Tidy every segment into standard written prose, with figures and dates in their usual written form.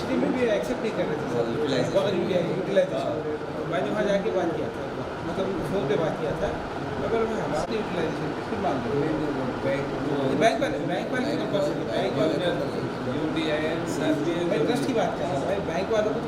University میں بھی accept نہیں کر رہے تھے سر یوٹیلائزیشن. میں نے وہاں جا کے بات کیا تھا, مطلب فون پہ بات کیا تھا, مگر میں بات نہیں یوٹیلائزیشن پھر مان لوں بینک والے کمپلسری بینک والے میں ٹرسٹ کی بات کر رہا ہوں. بینک والوں کو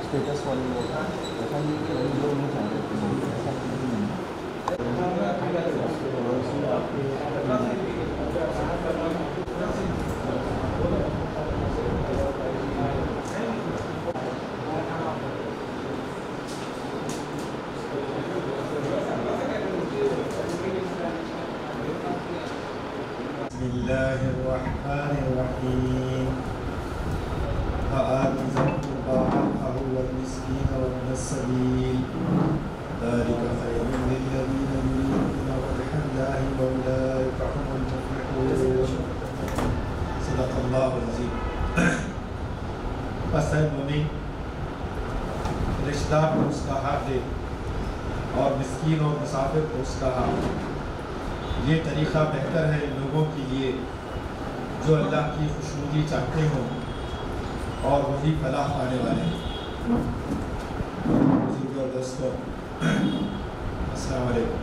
اسٹیٹس والے لوگ ایسا نہیں کہ لوگ نہیں چاہتے ایسا نہیں. بسم الله الرحمن الرحيم وآت ذا القربى حقه والمسكين وابن السبيل ذلك خير للذين يريدون وجه الله وأولئك هم المفلحون. صدق الله العظيم. بس ہے مومن رشتہ دار کو اس کا حق دے اور مسکین اور مسافر کو اس کا حق. یہ طریقہ بہتر ہے ان لوگوں کے لیے جو اللہ کی خوشنودی چاہتے ہوں اور وہی فلاح پانے والے ہیں. بزرگوں اور دوستوں السلام علیکم.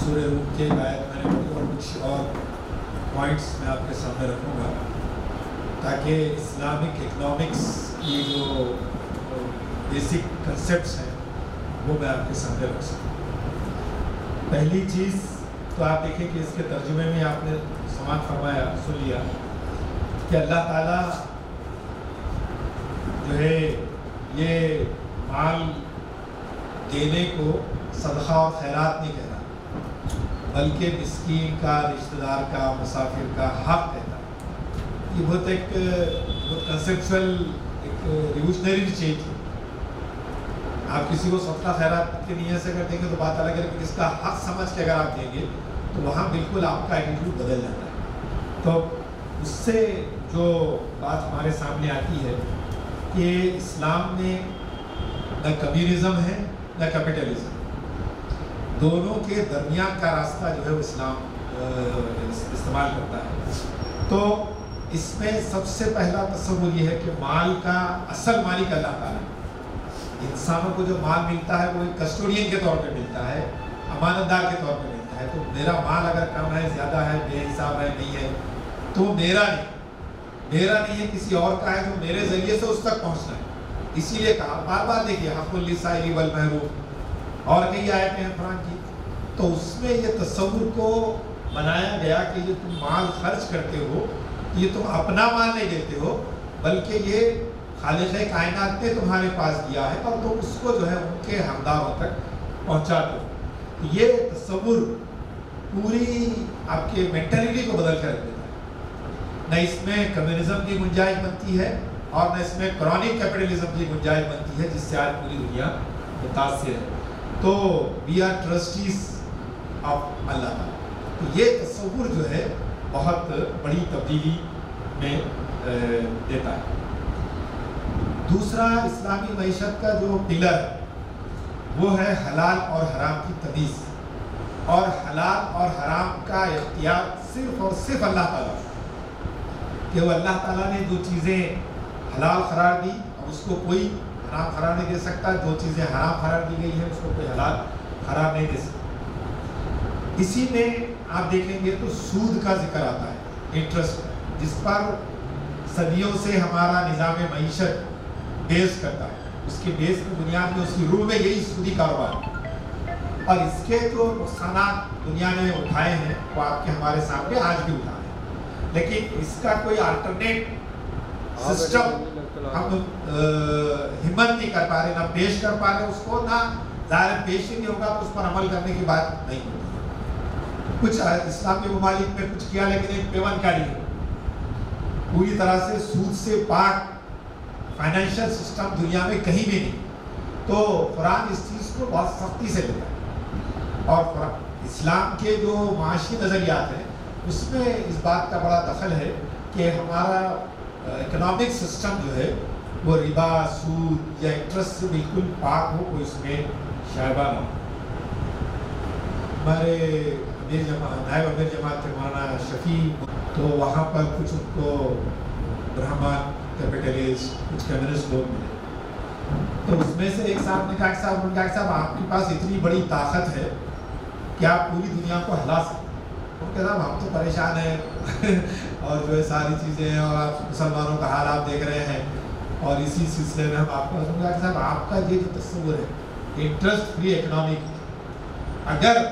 سورہ روم کی ایک آیت میں نے پڑھی اور کچھ اور پوائنٹس میں آپ کے سامنے رکھوں گا تاکہ اسلامک اکنامکس کی جو بیسک کنسیپٹس ہیں وہ میں آپ کے سامنے رکھ سکوں. پہلی چیز تو آپ دیکھیں کہ اس کے ترجمے میں آپ نے سماعت فرمایا, سن لیا کہ اللہ تعالیٰ جو ہے یہ مال دینے کو صدقہ اور خیرات نہیں کہتا بلکہ مسکین کا, رشتہ دار کا, مسافر کا حق کہتا. یہ بہت کنسیپچول ایک ریولیوشنری چینج ہے. آپ کسی کو صدقہ خیرات کی نیت سے اگر دیں گے تو بات الگ ہے, لیکن اس کا حق سمجھ کے اگر آپ دیں گے تو وہاں بالکل آپ کا ایٹیٹیوڈ بدل جاتا ہے. تو اس سے جو بات ہمارے سامنے آتی ہے کہ اسلام میں نہ کمیونزم ہے نہ کیپٹلزم, دونوں کے درمیان کا راستہ جو ہے وہ اسلام استعمال کرتا ہے. تو اس میں سب سے پہلا تصور یہ ہے کہ مال کا اصل مالک اللہ تعالیٰ ہے. انسانوں کو جو مال ملتا ہے وہ ایک کسٹوڈین کے طور پہ ملتا ہے, امانت دار کے طور پہ ملتا ہے. تو میرا مال اگر کم ہے, زیادہ ہے, بے حساب ہے, نہیں ہے تو میرا نہیں ہے, کسی اور کا ہے جو میرے ذریعے سے اس تک پہنچنا ہے. اسی لیے کہا بار بار دیکھیے حق للسائل والمحروم اور کئی آیتیں ہیں قرآن کی. تو اس میں یہ تصور کو بنایا گیا کہ یہ تم مال خرچ کرتے ہو, یہ تم اپنا مال نہیں دیتے ہو بلکہ یہ خالق کائنات نے تمہارے پاس دیا ہے اور تم اس کو جو ہے ان کے حقداروں تک پہنچا دو. یہ تصور پوری آپ کے مینٹلٹی کو بدل کر رکھ دیتا ہے. نہ اس میں کمیونزم کی گنجائش بنتی ہے اور نہ اس میں کرونک کیپٹلزم کی گنجائش بنتی ہے جس سے آج پوری دنیا متاثر ہے. تو وی آر ٹرسٹیز آف اللہ تعالیٰ. تو یہ تصور جو ہے بہت بڑی تبدیلی میں دیتا ہے. دوسرا اسلامی معیشت کا جو پلر ہے وہ ہے حلال اور حرام کی تمیز, اور حلال اور حرام کا اختیار صرف اور صرف اللہ تعالیٰ, کہ وہ اللہ تعالیٰ نے جو چیزیں حلال قرار دی اب اس کو کوئی حرام قرار نہیں دے سکتا, جو چیزیں حرام قرار دی گئی ہیں اس کو کوئی حلال قرار نہیں دے سکتا. اسی میں آپ دیکھیں گے تو سود کا ذکر آتا ہے, انٹرسٹ, جس پر صدیوں سے ہمارا نظام معیشت بیس کرتا ہے. اس کے بیس میں بنیاد میں اس کی روح میں یہی سودی کاروبار ہے. اور اس کے جو نقصانات دنیا نے اٹھائے ہیں وہ آپ کے ہمارے سامنے آج بھی اٹھائے ہیں, لیکن اس کا کوئی الٹرنیٹ سسٹم ہم ہمت نہیں کر پا رہے, نہ پیش کر پا رہے اس کو, نہ ظاہر پیش ہی نہیں ہوگا تو اس پر عمل کرنے کی بات نہیں ہوتی. کچھ اسلامی ممالک میں کچھ کیا لیکن ایک پیون کاری ہے, پوری طرح سے سود سے پاک فائنینشیل سسٹم دنیا میں کہیں بھی نہیں. تو قرآن اس چیز کو بہت سختی سے لیتا ہے, اور اسلام کے جو معاشی نظریات ہیں اس میں اس بات کا بڑا دخل ہے کہ ہمارا اکنامک سسٹم جو ہے وہ ربا، سود یا انٹرسٹ سے بالکل پاک ہو، کوئی اس میں شائبہ نہ ہو۔ ہمارے نائب امیر جماعت تھے مولانا شفیع، تو وہاں پر کچھ ان کو برہمن، کیپٹلسٹ، کچھ کمیونسٹ لوگ ملے، تو اس میں سے ایک صاحب نے کہا کہ صاحب آپ کے پاس اتنی بڑی طاقت ہے کہ آپ پوری دنیا کو ہلا سکتے ہیں۔ ان کے صاحب ہم تو پریشان ہیں اور جو ہے ساری چیزیں ہیں، اور آپ مسلمانوں کا حال آپ دیکھ رہے ہیں، اور اسی سلسلے میں ہم آپ کو کہا کہ صاحب آپ کا یہ جو تصور ہے انٹرسٹ فری اکنامک، اگر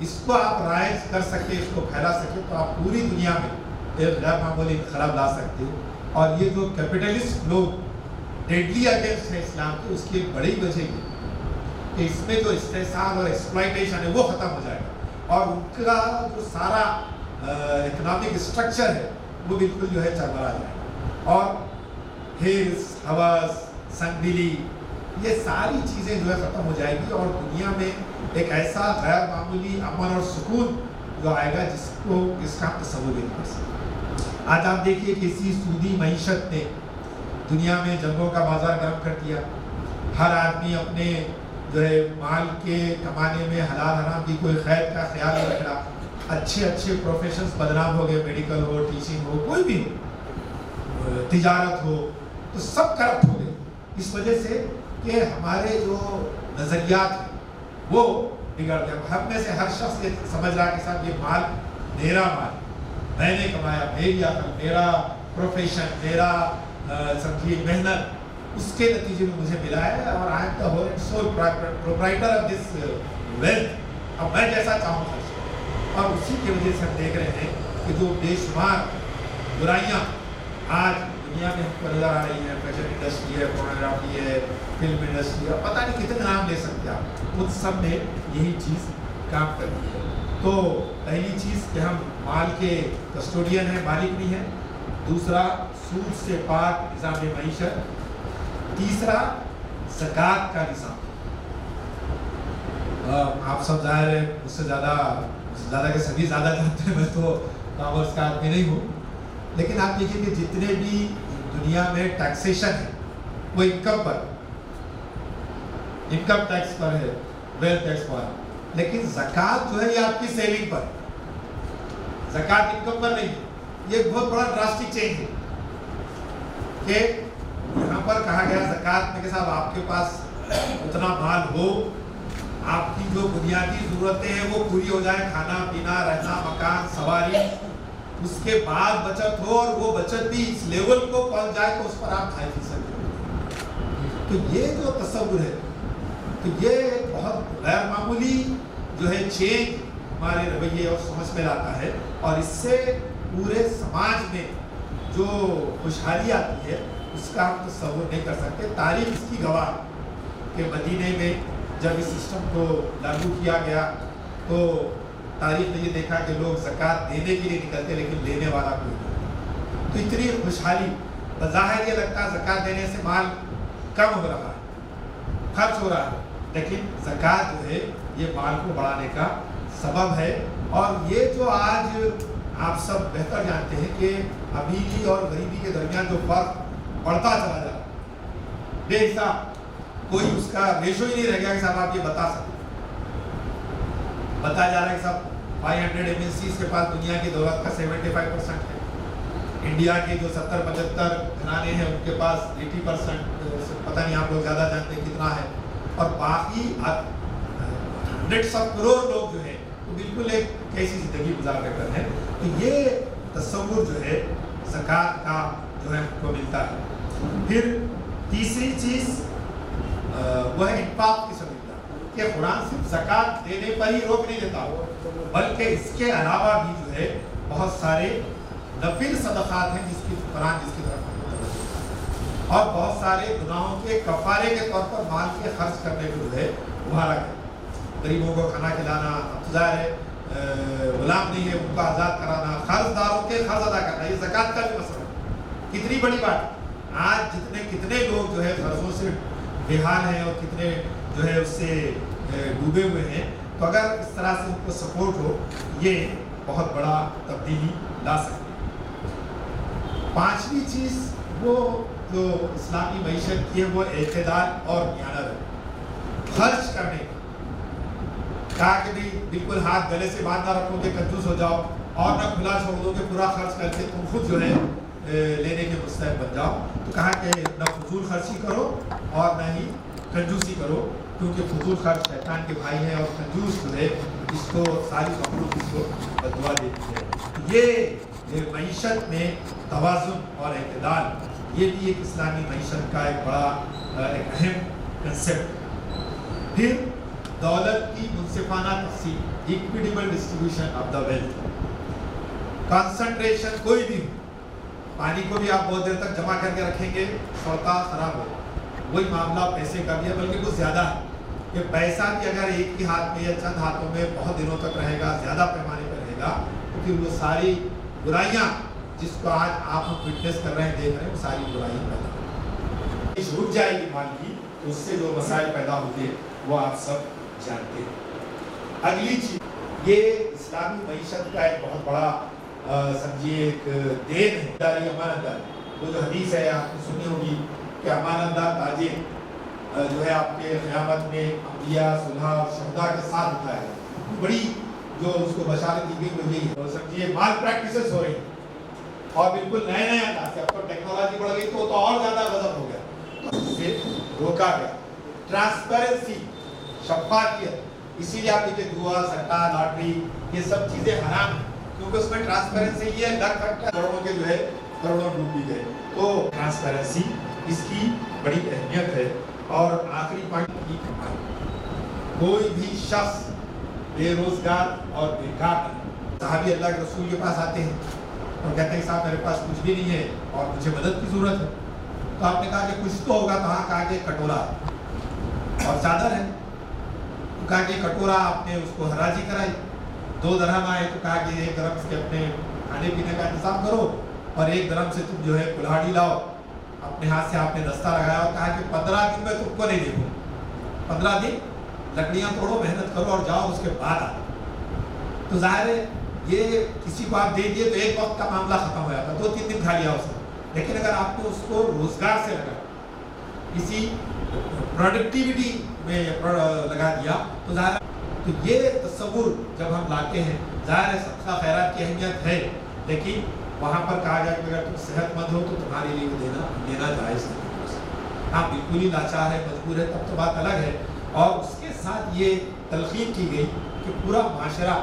اس کو آپ رائج کر سکے، اس کو پھیلا سکے، تو آپ پوری دنیا میں ایک غیر معمولی انقلاب لا سکتے ہیں۔ اور یہ جو کیپٹلسٹ لوگ ڈیڈلی اگینسٹ ہے اسلام کے، اس کی ایک بڑی وجہ یہ کہ اس میں جو استحصال اور ایکسپلائٹیشن ہے وہ ختم ہو جائے گا، اور ان کا جو سارا اکنامک اسٹرکچر ہے وہ بالکل جو ہے چرمرا جائے گا، اور ہرس، ہوس، سنگدلی، یہ ساری چیزیں جو ہے ختم ہو جائے گی، اور دنیا میں ایک ایسا غیر معمولی امن اور سکون جو آئے گا جس کا تصور نہیں کر سکتے۔ آج آپ دیکھیے کہ اسی سودی معیشت نے دنیا میں جنگوں کا بازار گرم کر دیا، ہر آدمی اپنے جو ہے مال کے کمانے میں حلال حرام کی کوئی خیر کا خیال نہیں رکھ رہا، اچھے پروفیشنز بدنام ہو گئے، میڈیکل ہو، ٹیچنگ ہو، کوئی بھی ہو، تجارت ہو، تو سب کرپٹ ہو گئے، اس وجہ سے کہ ہمارے جو نظریات ہیں وہ بگڑ گئے۔ ہم میں سے ہر شخص یہ سمجھ رہا کہ صاحب یہ مال میرا مال، میں نے کمایا، میری عقل، میرا پروفیشن، میرا سمجھیے محنت، اس کے نتیجے میں مجھے ملا ہے، اور I am the whole and sole proprietor of this wealth, اب میں جیسا چاہوں خرچ کروں۔ اور اسی کی وجہ سے ہم دیکھ رہے ہیں کہ جو بے شمار برائیاں آج دنیا میں ہم کو نظر آ رہی ہیں، فیشن انڈسٹری ہے، پورنوگرافی ہے، فلم انڈسٹری ہے، پتہ نہیں کتنے نام لے سکتے آپ، ان سب میں یہی چیز کام کرتی ہے۔ تو پہلی چیز کہ ہم مال کے کسٹوڈین ہیں، مالک نہیں ہیں، دوسرا سود سے پاک نظام معیشت، تیسرا زکوٰۃ کا نظام۔ آپ سب ظاہر ہے مجھ سے زیادہ کہ سبھی زیادہ جانتے ہیں، میں تو کامرس کا آدمی نہیں ہوں، لیکن آپ دیکھیں کہ جتنے بھی دنیا میں ٹیکسیشن ہے وہ انکم ٹیکس پر ہے، ویلتھ ٹیکس پر، لیکن زکوٰۃ جو ہے یہ آپ کی سیونگ پر، زکوٰۃ انکم پر نہیں۔ یہ بہت بڑا ڈراسٹک چینج ہے کہ یہاں پر کہا گیا زکوٰۃ میں کہ صاحب آپ کے پاس اتنا مال ہو، آپ کی جو بنیادی ضرورتیں ہیں وہ پوری ہو جائیں، کھانا پینا، رہنا، مکان، سواری، اس کے بعد بچت ہو، اور وہ بچت بھی اس لیول کو پہنچ جائے تو اس پر آپ 2.5% تو یہ جو تصور ہے، تو یہ بہت غیر معمولی جو ہے چینج ہمارے رویے اور سمجھ میں لاتا ہے، اور اس سے پورے سماج میں جو خوشحالی آتی ہے اس کا ہم تصور نہیں کر سکتے۔ تاریخ اس کی گواہ کہ مدینے میں جب اس سسٹم کو لاگو کیا گیا تو تاریخ نے یہ دیکھا کہ لوگ زکوٰۃ دینے کے لیے نکلتے لیکن لینے والا کوئی نہیں، تو اتنی خوشحالی، بظاہر یہ لگتا ہے زکوٰۃ دینے سے مال کم ہو رہا ہے، خرچ ہو رہا ہے، لیکن زکوٰۃ جو ہے یہ مال کو بڑھانے کا سبب ہے۔ اور یہ جو آج آپ سب بہتر جانتے ہیں کہ امیری اور غریبی کے درمیان جو فرق بڑھتا چلا جا رہا ہے، بے حساب، کوئی اس کا ریشو ہی نہیں رہ گیا کہ صاحب آپ یہ بتا سکتے، بتایا جا رہا ہے کہ صاحب 500 MNCs کے پاس دنیا کی دولت کا 75% ہے، انڈیا کے جو 70-75 گھرانے ہیں ان کے پاس 80%، پتہ نہیں آپ لوگ زیادہ جانتے ہیں کتنا ہے، اور باقی 100 کروڑ لوگ جو ہیں وہ بالکل ایک کیسی زندگی گزار کر ہیں۔ تو یہ تصور جو ہے زکوٰۃ کا جو ہے ہم کو ملتا ہے۔ پھر تیسری چیز وہ ہے انفاق کی سمجھتا کہ قرآن صرف زکوٰۃ دینے پر ہی روک نہیں دیتا، بلکہ اس کے علاوہ بھی جو ہے بہت سارے نفل صدقات ہیں جس کی قرآن جس کی طرف اور بہت سارے گناہوں کے کفارے کے طور پر مال کے خرچ کرنے کو جو ہے ابھارا گیا۔ غریبوں کو کھانا کھلانا، ظاہر ہے غلام نہیں ہے ان کو آزاد کرانا، قرض داروں کے قرض ادا کرنا، یہ زکوٰۃ کا بھی مسئلہ ہے۔ کتنی بڑی بات، آج کتنے لوگ جو ہے قرضوں سے بے حال ہیں اور کتنے جو ہے اس سے ڈوبے ہوئے ہیں، تو اگر اس طرح سے ان کو سپورٹ ہو، یہ बहुत बड़ा तब्दीली ला सकते हैं। पांचवी चीज़ वो जो इस्लामी मईशत की है वो एतदाल और नियानत है। खर्च करने कहा कि नहीं बिल्कुल हाथ गले से बांध ना रखोगे कंजूस हो जाओ और ना खुला छोड़ दोगे पूरा खर्च करके तुम खुद जो है लेने के मुस्तैद बन जाओ। तो कहा कि न फजूल खर्ची करो और न ही कंजूसी करो, क्योंकि फजूल खर्च शैतान के भाई हैं और कंजूस जो है इसको सारी मखलूक इसको बदुआ देती है। ये मईशत में तवाज़ुन और एतदाल ये भी एक इस्लामी मईशत का एक बड़ा एक अहम कंसेप्ट। फिर दौलत की मुनसिफाना तक़सीम, equitable distribution of the wealth. Concentration कोई भी, पानी को भी आप बहुत देर तक जमा करके रखेंगे सौदा खराब हो, वही मामला पैसे का भी है, बल्कि कुछ ज़्यादा है कि पैसा भी अगर एक ही हाथ में या चंद हाथों में बहुत दिनों तक रहेगा, ज़्यादा पैमाने पर रहेगा, तो फिर वो सारी बुराइयाँ जिसको आज आप हम विटनेस कर रहे हैं, देख रहे हैं, वो सारी बुराइयाँ पैदा रुक जाएगी माल की, तो उससे जो मसाइल पैदा होते हैं वो आप सब जानते हैं। अगली चीज़ ये इस्लामी मईशत का एक बहुत बड़ा समझिए एक देन है अमानतदार। वो जो हदीस है आपने सुनी होगी कि अमानतदार ताजिर जो है आपके क़यामत में अंबिया सुलह और शहदा के साथ होता है। बड़ी जो उसको बशारत दी गई वो यही है। समझिए माल प्रैक्टिसेस हो रही हैं और बिल्कुल नए नए अंदाज से, अब तो टेक्नोलॉजी बढ़ गई तो और ज़्यादा गजब हो गया, तो इससे रोका गया। ट्रांसपेरेंसी, शफ़ाफ़ियत, इसीलिए आप देखिए जुआ, सट्टा, लॉटरी ये सब चीज़ें हराम हैं, क्योंकि उसमें ट्रांसपेरेंसी ये लग करोड़ों के जो है करोड़ों डूब भी गए। तो ट्रांसपेरेंसी इसकी बड़ी अहमियत है। और आखिरी पॉइंट की कमाई, कोई भी शख्स बेरोजगार और बेकार नहीं। साहबी अल्लाह के रसूल के पास आते हैं और कहते हैं साहब मेरे पास कुछ भी नहीं है और मुझे मदद की ज़रूरत है। तो आपने कहा कि कुछ तो होगा, कहाँ कहा कि कटोरा और चादर है। तो कहा कि कटोरा आपने उसको हराजी कराई, 2 दरहम आए तो कहा कि 1 दरहम से अपने खाने पीने का इंतजाम करो और 1 दरहम से तुम जो है कुल्हाड़ी लाओ। अपने हाथ से आपने दस्ता लगाया और कहा कि 15 दिन में तुमको नहीं देखूँ, 15 दिन लकड़ियाँ तोड़ो, मेहनत करो और जाओ, उसके बाद आओ। तो जाहिर है ये किसी को आप दे दिए तो एक वक्त का मामला ख़त्म हो जाता, 2-3 दिन खा लिया उसने। लेकिन अगर आपने उसको रोज़गार से लगा, किसी प्रोडक्टिविटी में लगा दिया, तो जाहिर तो ये तस्वुर जब हम लाते हैं, ज़ाहिर है सदका खैरात की अहमियत है, लेकिन वहाँ पर कहा जाए कि अगर तुम सेहतमंद हो तो तुम्हारे लिए देना जायज़ नहीं। हाँ बिल्कुल ही लाचार है, मजबूर है, तब तो बात अलग है। और उसके साथ ये तलकीन की गई कि पूरा माशरा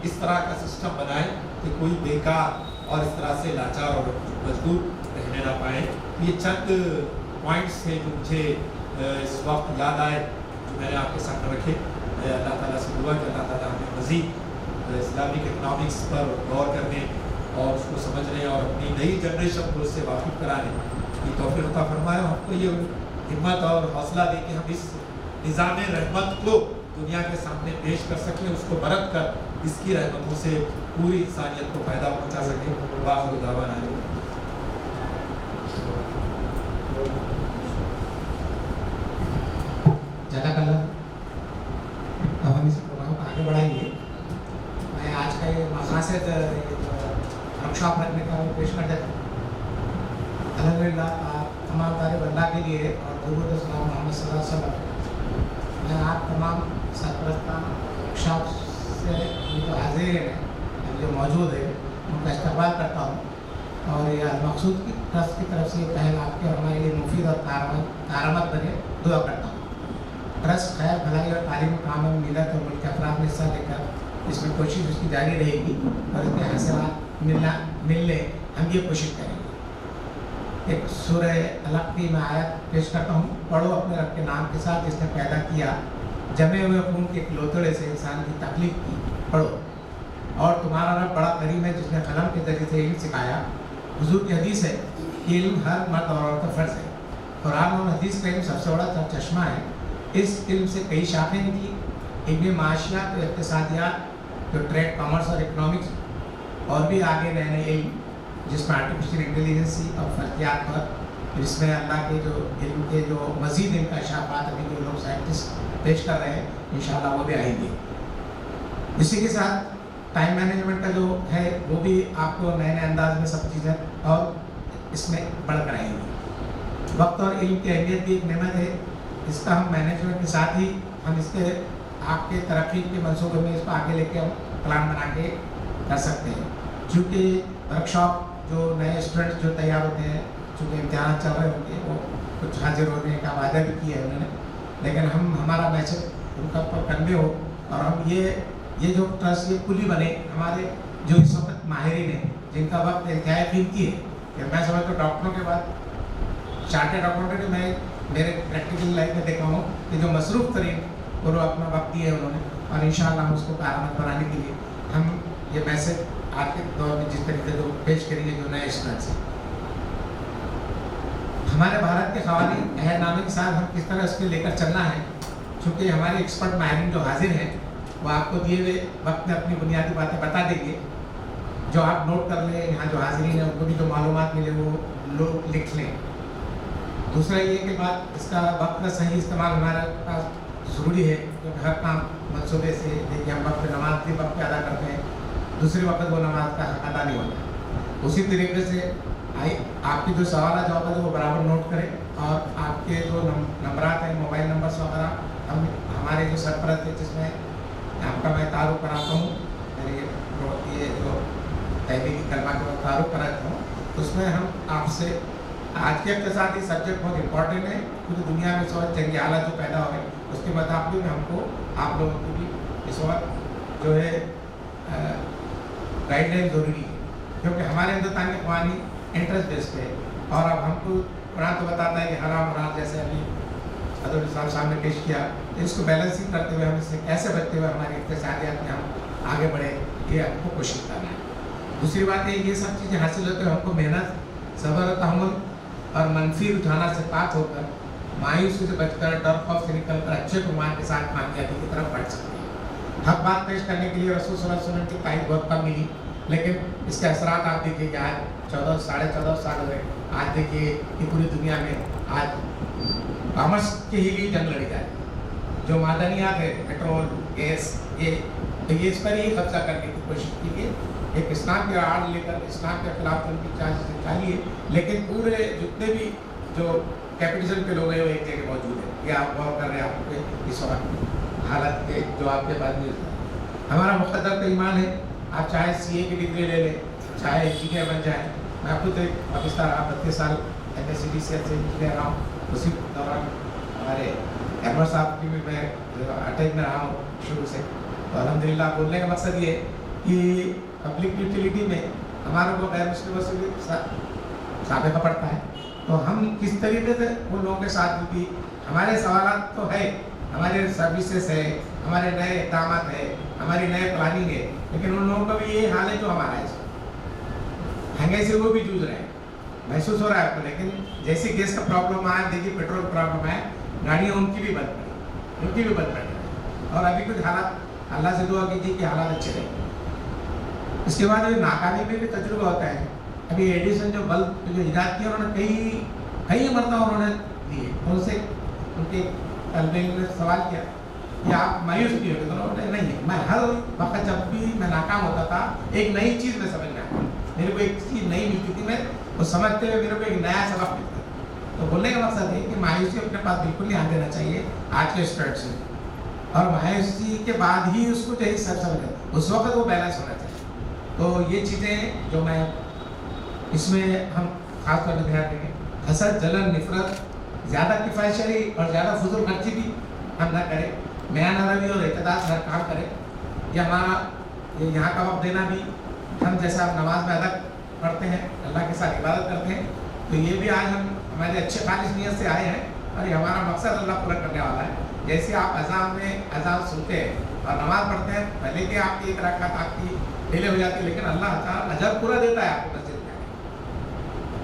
इस तरह का सिस्टम बनाए कि कोई बेकार और इस तरह से लाचार और मजबूर रहने ना पाए। ये चंद पॉइंट्स थे जो मुझे इस वक्त याद आए, जो मैंने आपके सामने रखे। अल्लाह ताला से दुआ कि अल्लाह ताला हमें मज़ीद इस्लामिक इकनॉमिक्स पर गौर करने और उसको समझने और अपनी नई जनरेशन को उससे वाकिफ़ कराने की तौफ़ीक़ अता फरमाए। हमको ये हिम्मत और हौसला दे कि हम इस निज़ाम रहमत को दुनिया के सामने पेश कर सकें, उसको बरत कर इसकी रहमतों से पूरी इंसानियत को फ़ायदा पहुँचा सकें। वाखिर दावाना जज़ाकल्लाह। अब हम इस प्रोग्राम को आगे बढ़ाएंगे। मैं आज का ये मक़ासद वर्कशॉप रखने का पेश कर देता हूँ। अल्हम्दुलिल्लाह तमाम तारीफ़ अल्लाह के लिए और दुरूद सलाम मोहम्मद सल्लल्लाहु अलैहि वसल्लम। मैं आप तमाम सरपरस्तान वर्कशॉप से जो हाजिर हैं, जो मौजूद है, उनका इस्तक़बाल करता हूँ और ये मकसूद की ट्रस्ट की तरफ से पहल आपके और हमारे लिए मुफीद और कारआमद बने दुआ करता हूँ। ट्रस्ट खैर भलाई और तालीम काम में मिलत और मुल्क अफराद में हिस्सा लेकर इसमें कोशिश उसकी जारी रहेगी और इसके हासिलात मिलने हम ये कोशिश करेंगे। एक सूरह अलग की मैं आयत पेश करता हूँ, पढ़ो अपने रब के नाम के साथ जिसने पैदा किया, जमे हुए खून के एक लोथड़े से इंसान की तकलीफ की, पढ़ो। और तुम्हारा रब बड़ा करीम है जिसने कलम के जरिए से इल्म सिखाया। हुजूर की हदीस है कि इल्म हर मर्द और औरत का फ़र्ज़ है। कुरान और हदीस का इल्म सबसे बड़ा चश्मा है। इस इल्म से कई शाखें निकली, इल्म माशियात, इक़्तिसादियात, जो ट्रेड, कॉमर्स और इकनॉमिक्स, और भी आगे नए नए इल्म जिसमें आर्टिफिशियल इंटेलिजेंसी और फल्कियात पर, जिसमें अल्लाह के जो इल्म के जो मज़ीद इंकशाफात अभी जो लोग साइंटिस्ट पेश कर रहे हैं, इंशाअल्लाह वो भी आएंगे। इसी के साथ टाइम मैनेजमेंट का जो है वो भी आपको नए नए अंदाज में सब चीज़ें और इसमें बढ़कर आएंगी। वक्त और इल्म की अहमियत भी एक नेमत है, इसका हम मैनेजमेंट के साथ ही हम इसके आपके तरक्की के मंसूबे में इसको आगे लेके हम प्लान बना के कर सकते हैं। क्योंकि वर्कशॉप जो नए स्टूडेंट्स जो तैयार होते हैं, चूँकि इम्तिहान चल रहे होंगे, वो कुछ हाजिर होने का वादा भी किया है उन्होंने, लेकिन हम हमारा मैसेज उनका पर कन्वे हो और हम ये जो ट्रस्ट ये पुली बने हमारे जो इस वक्त माहिरीन हैं, जिनका वक्त इंतहाई कीमती है। कि मैं समझता हूँ डॉक्टरों के बाद चार्टेड अकाउंटेंट मैं मेरे प्रैक्टिकल लाइफ में देखा हूँ कि जो मसरूफ़ तरीन वो अपना वक्त दिए उन्होंने, और इंशाअल्लाह हम उसको कारआमद बनाने के लिए हम ये मैसेज आज के दौर में जिस तरीके से पेश करेंगे जो नए स्टूडेंट्स हैं। हमारे भारत के क़वानीन अहदनामे के साथ हम किस तरह उसके लेकर चलना है, क्योंकि हमारे एक्सपर्ट माहिरीन जो हाजिर हैं वो आपको दिए हुए वक्त में अपनी बुनियादी बातें बता देंगे, जो आप नोट कर लें। यहाँ जो हाजिरीन हैं उनको भी जो मालूमात मिले वो लोग लिख लें। दूसरा ये कि बात इसका वक्त का सही इस्तेमाल हमारे पास ज़रूरी है, क्योंकि हर काम मनसूबे से देखिए हम वक्त नमाज भी वक्त पे अदा करते हैं, दूसरे वक्त वो नमाज का अदा नहीं होता। उसी तरीके से आपकी जो सवाल जवाब है वो बराबर नोट करें और आपके जो नंबरात हैं, मोबाइल नंबर्स वगैरह, हम हमारे जो सरपरस्त है जिसमें आपका मैं तारुफ कराता हूँ, मेरे ये जो तहरीरी कलमा के वक्त तारुफ कराता हूँ, उसमें हम आपसे आज के इक़्तिसादी सब्जेक्ट बहुत इंपॉर्टेंट है, क्योंकि दुनिया में इस वक्त जंगी हालात जो पैदा हो रहे हैं उसके मुताबिक हमको आप लोगों को भी इस वक्त जो है गाइडलाइन ज़रूरी है, क्योंकि हमारे हिंदुस्तान के क़वानीन इंटरेस्ट बेस्ड है। और अब हमको कुरान तो बताता है कि हराम हराम, जैसे अभी हज़रत साहब ने पेश किया, तो इसको बैलेंसिंग करते हुए हम इससे कैसे बचते हुए हमारे इक़्तिसादियात में हम आगे बढ़े, ये हमको कोशिश करना है। दूसरी बात है ये सब चीज़ें हासिल होते हुए हमको मेहनत, सब्र, तहम्मुल और मनफी रुझाना से पाक होकर, मायूसी से बचकर, डर खौफ से निकलकर अच्छे गुमान के साथ कामयाबी की तरफ बढ़ सकते हैं। हक बात पेश करने के लिए रसूल सल्लल्लाहु अलैहि वसल्लम की तारीफ बहुत कम मिली, लेकिन इसके असरात आप देखिए कि आज 14-14.5 साल हो गए। आज देखिए कि पूरी दुनिया में आज कॉमर्स के ही लिए जंग लड़ी जा रही है। जो मादनियात है, पेट्रोल, गैस, ये इस पर ही कब्जा करने की कोशिश की गई। एक इस्लाम की आड़ लेकर इस्लाम के खिलाफ उनकी चाल चाली है, लेकिन पूरे जितने भी जो कैपिटलिज्म के लोग हैं वो एक जगह मौजूद है। ये आप गौर कर रहे हैं आपके इस वक्त हालत के जो आपके बाद में हमारा मुक़द्दर का ईमान है। आप चाहे CA की डिग्री ले लें, चाहे इंजीनियर बन जाए। मैं खुद एक पाकिस्तान 32 साल MSc से इंजीनियर रहा हूँ, उसी दौरान हमारे अहमद साहब की भी मैं अटैच में रहा हूँ शुरू से। तो अल्हम्दुलिल्लाह बोलने का मकसद ये कि पब्लिक यूटिलिटी में हमारे को गैर मुस्लिमों से भी साबिक़ा पड़ता है। तो हम किस तरीके से उन लोगों के साथ भी हमारे सवालात तो है, हमारे सर्विसेज है, हमारे नए इक़दाम है, हमारी नए प्लानिंग है, लेकिन उन लोगों का भी ये हाल है जो हमारा है। महंगाई से वो भी जूझ रहे हैं, महसूस हो रहा है आपको। लेकिन जैसे गैस का प्रॉब्लम आया, देखिए पेट्रोल प्रॉब्लम आया, गाड़ियाँ उनकी भी बंद पड़ी, उनकी भी बंद पड़ी। और अभी कुछ हालात अल्लाह से दुआ कीजिए कि हालात अच्छे रहे। इसके बाद ये नाकामी में भी तजुर्बा होता है। अभी एडिसन जो बल्ब जो ईजाद किया उन्होंने कई मरतबा उन्होंने दिए, उनसे उनके तलबे ने सवाल किया कि आप मायूस क्यों होते, तो उन्होंने नहीं है, मैं हर वक्त जब भी मैं नाकाम होता था एक नई चीज़ में समझ में आता, मेरे को एक चीज़ नई मिलती थी, मैं वो समझते हुए मेरे को एक नया सबक मिलता। तो बोलने का मकसद है कि मायूसी अपने पास बिल्कुल नहीं आने देना चाहिए आज के स्टूडेंट्स में, और मायूसी के बाद ही उसको जो है सब समझ उस वक्त वो बैलेंस होना चाहिए। तो ये चीज़ें जो मैं इसमें हम खास तौर पर ध्यान देंगे, हसद, जलन, नफरत, ज़्यादा किफ़ायत और ज़्यादा फजूल खर्ची भी हम ना करें, बयान रवि और एतदाल से हर काम करें। ये हमारा यहाँ का वक्त देना भी हम जैसा नमाज में अदा पढ़ते हैं, अल्लाह के साथ इबादत करते हैं, तो ये भी आज हम हमारे अच्छे खालिश नीयत से आए हैं और ये हमारा मकसद अल्लाह पूरा करने वाला है। जैसे आप अज़ान में अज़ान सुनते हैं और नमाज़ पढ़ते हैं, भले कि आपकी एक रकात आपकी डिले हो जाती है, लेकिन अल्लाह ताला अजर पूरा देता है आपको मस्जिद में।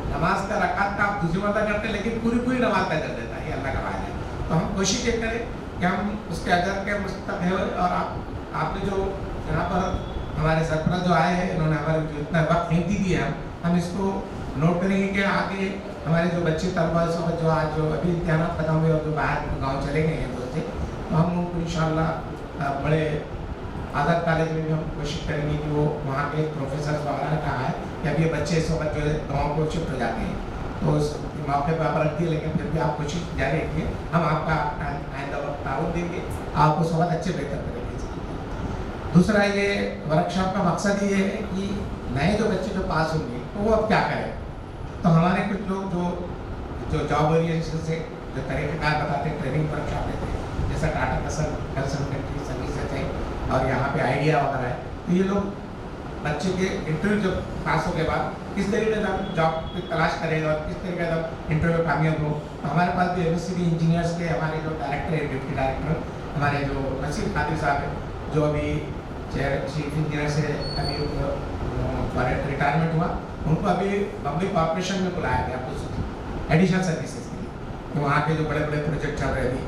नमाज का रकात का आप दूसरी मरतबा करते हैं, लेकिन पूरी नमाज का अजर देता है, ये अल्लाह का वायदा है। तो हम कोशिश ये करें कि हम उसके अजर के मुस्तक है। और आपने जो यहाँ पर हमारे सरपरस्त जो आए हैं, इन्होंने हमारे जो इतना वक्त कीमती दिया, हम इसको नोट करेंगे कि आगे हमारे जो बच्चे तलबा इस वक्त जो आज जो अभी इम्तिहान खत्म हुए और जो बाहर गाँव चले गए हैं दोस्ते, तो हम उनको इंशाअल्लाह बड़े आज़ाद कॉलेज में भी हम कोशिश करेंगे कि वो वहाँ के प्रोफेसर वगैरह ने कहा है कि अब ये बच्चे इस वक्त जो है गाँव को शिफ्ट हो जाते हैं, तो उस मौके पर आप रख दिए, लेकिन फिर भी आप कोशिश जारी रखिए, हम आपका आइंदा वक्त ताउन देंगे, आप उस वक्त अच्छे बेहतर करेंगे। दूसरा ये वर्कशॉप का मकसद ये है कि नए जो बच्चे जो पास होंगे तो वो अब क्या करें। तो हमारे कुछ लोग जो जॉब ओरिएंटेशन से जो तरीक़ेकार बताते हैं, ट्रेनिंग वर्कशॉप लेते हैं, जैसा टाटा कंसल्टेंसी सर्विस है और यहाँ पे आइडिया वगैरह है, तो ये लोग बच्चे के इंटरव्यू जब पास हो के बाद किस तरीके से हम जॉब की तलाश करेंगे और किस तरीके से हम इंटरव्यू कामयाब हो। तो हमारे पास भी MSCB इंजीनियर्स के हमारे जो डायरेक्टर है, डिप्टी डायरेक्टर हमारे जो नसीब खादिर साहब है, जो अभी चीफ इंजीनियर से अभी रिटायरमेंट हुआ, उनको अभी बम्बई कॉर्पोरेशन में बुलाया गया कुछ एडिशनल सर्विसेज के लिए, तो वहाँ के जो बड़े बड़े प्रोजेक्ट चल रहे थे,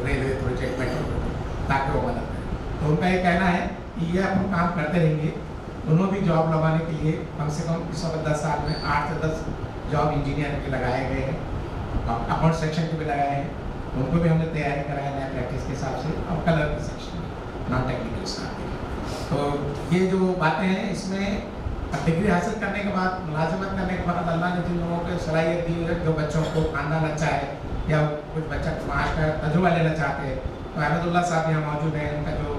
रेलवे प्रोजेक्ट, मेट्रो प्रोजेक्ट, ताकि वो मदद करें। तो उनका ये कहना है कि ये अपन काम करते रहेंगे, उन्होंने भी जॉब लगाने के लिए कम से कम इस वक्त 10 साल में 8 से 10 जॉब इंजीनियर के लगाए गए हैं, अकाउंट सेक्शन के भी लगाए हैं, उनको भी हमने तैयारी कराया नया प्रैक्टिस के हिसाब से, और कलर के सेक्शन नॉन टेक्निकल स्टाफ के। तो ये जो बातें हैं इसमें डिग्री हासिल करने के बाद मुलाजमत करने के बाद अल्लाह ने जिन लोगों को सलाहियत दी है, जो बच्चों को खानदान अच्छा है या कुछ बच्चा माश का तजुर्बा लेना चाहते हैं, तो अहमदुल्लाह साहब यहाँ मौजूद हैं, उनका जो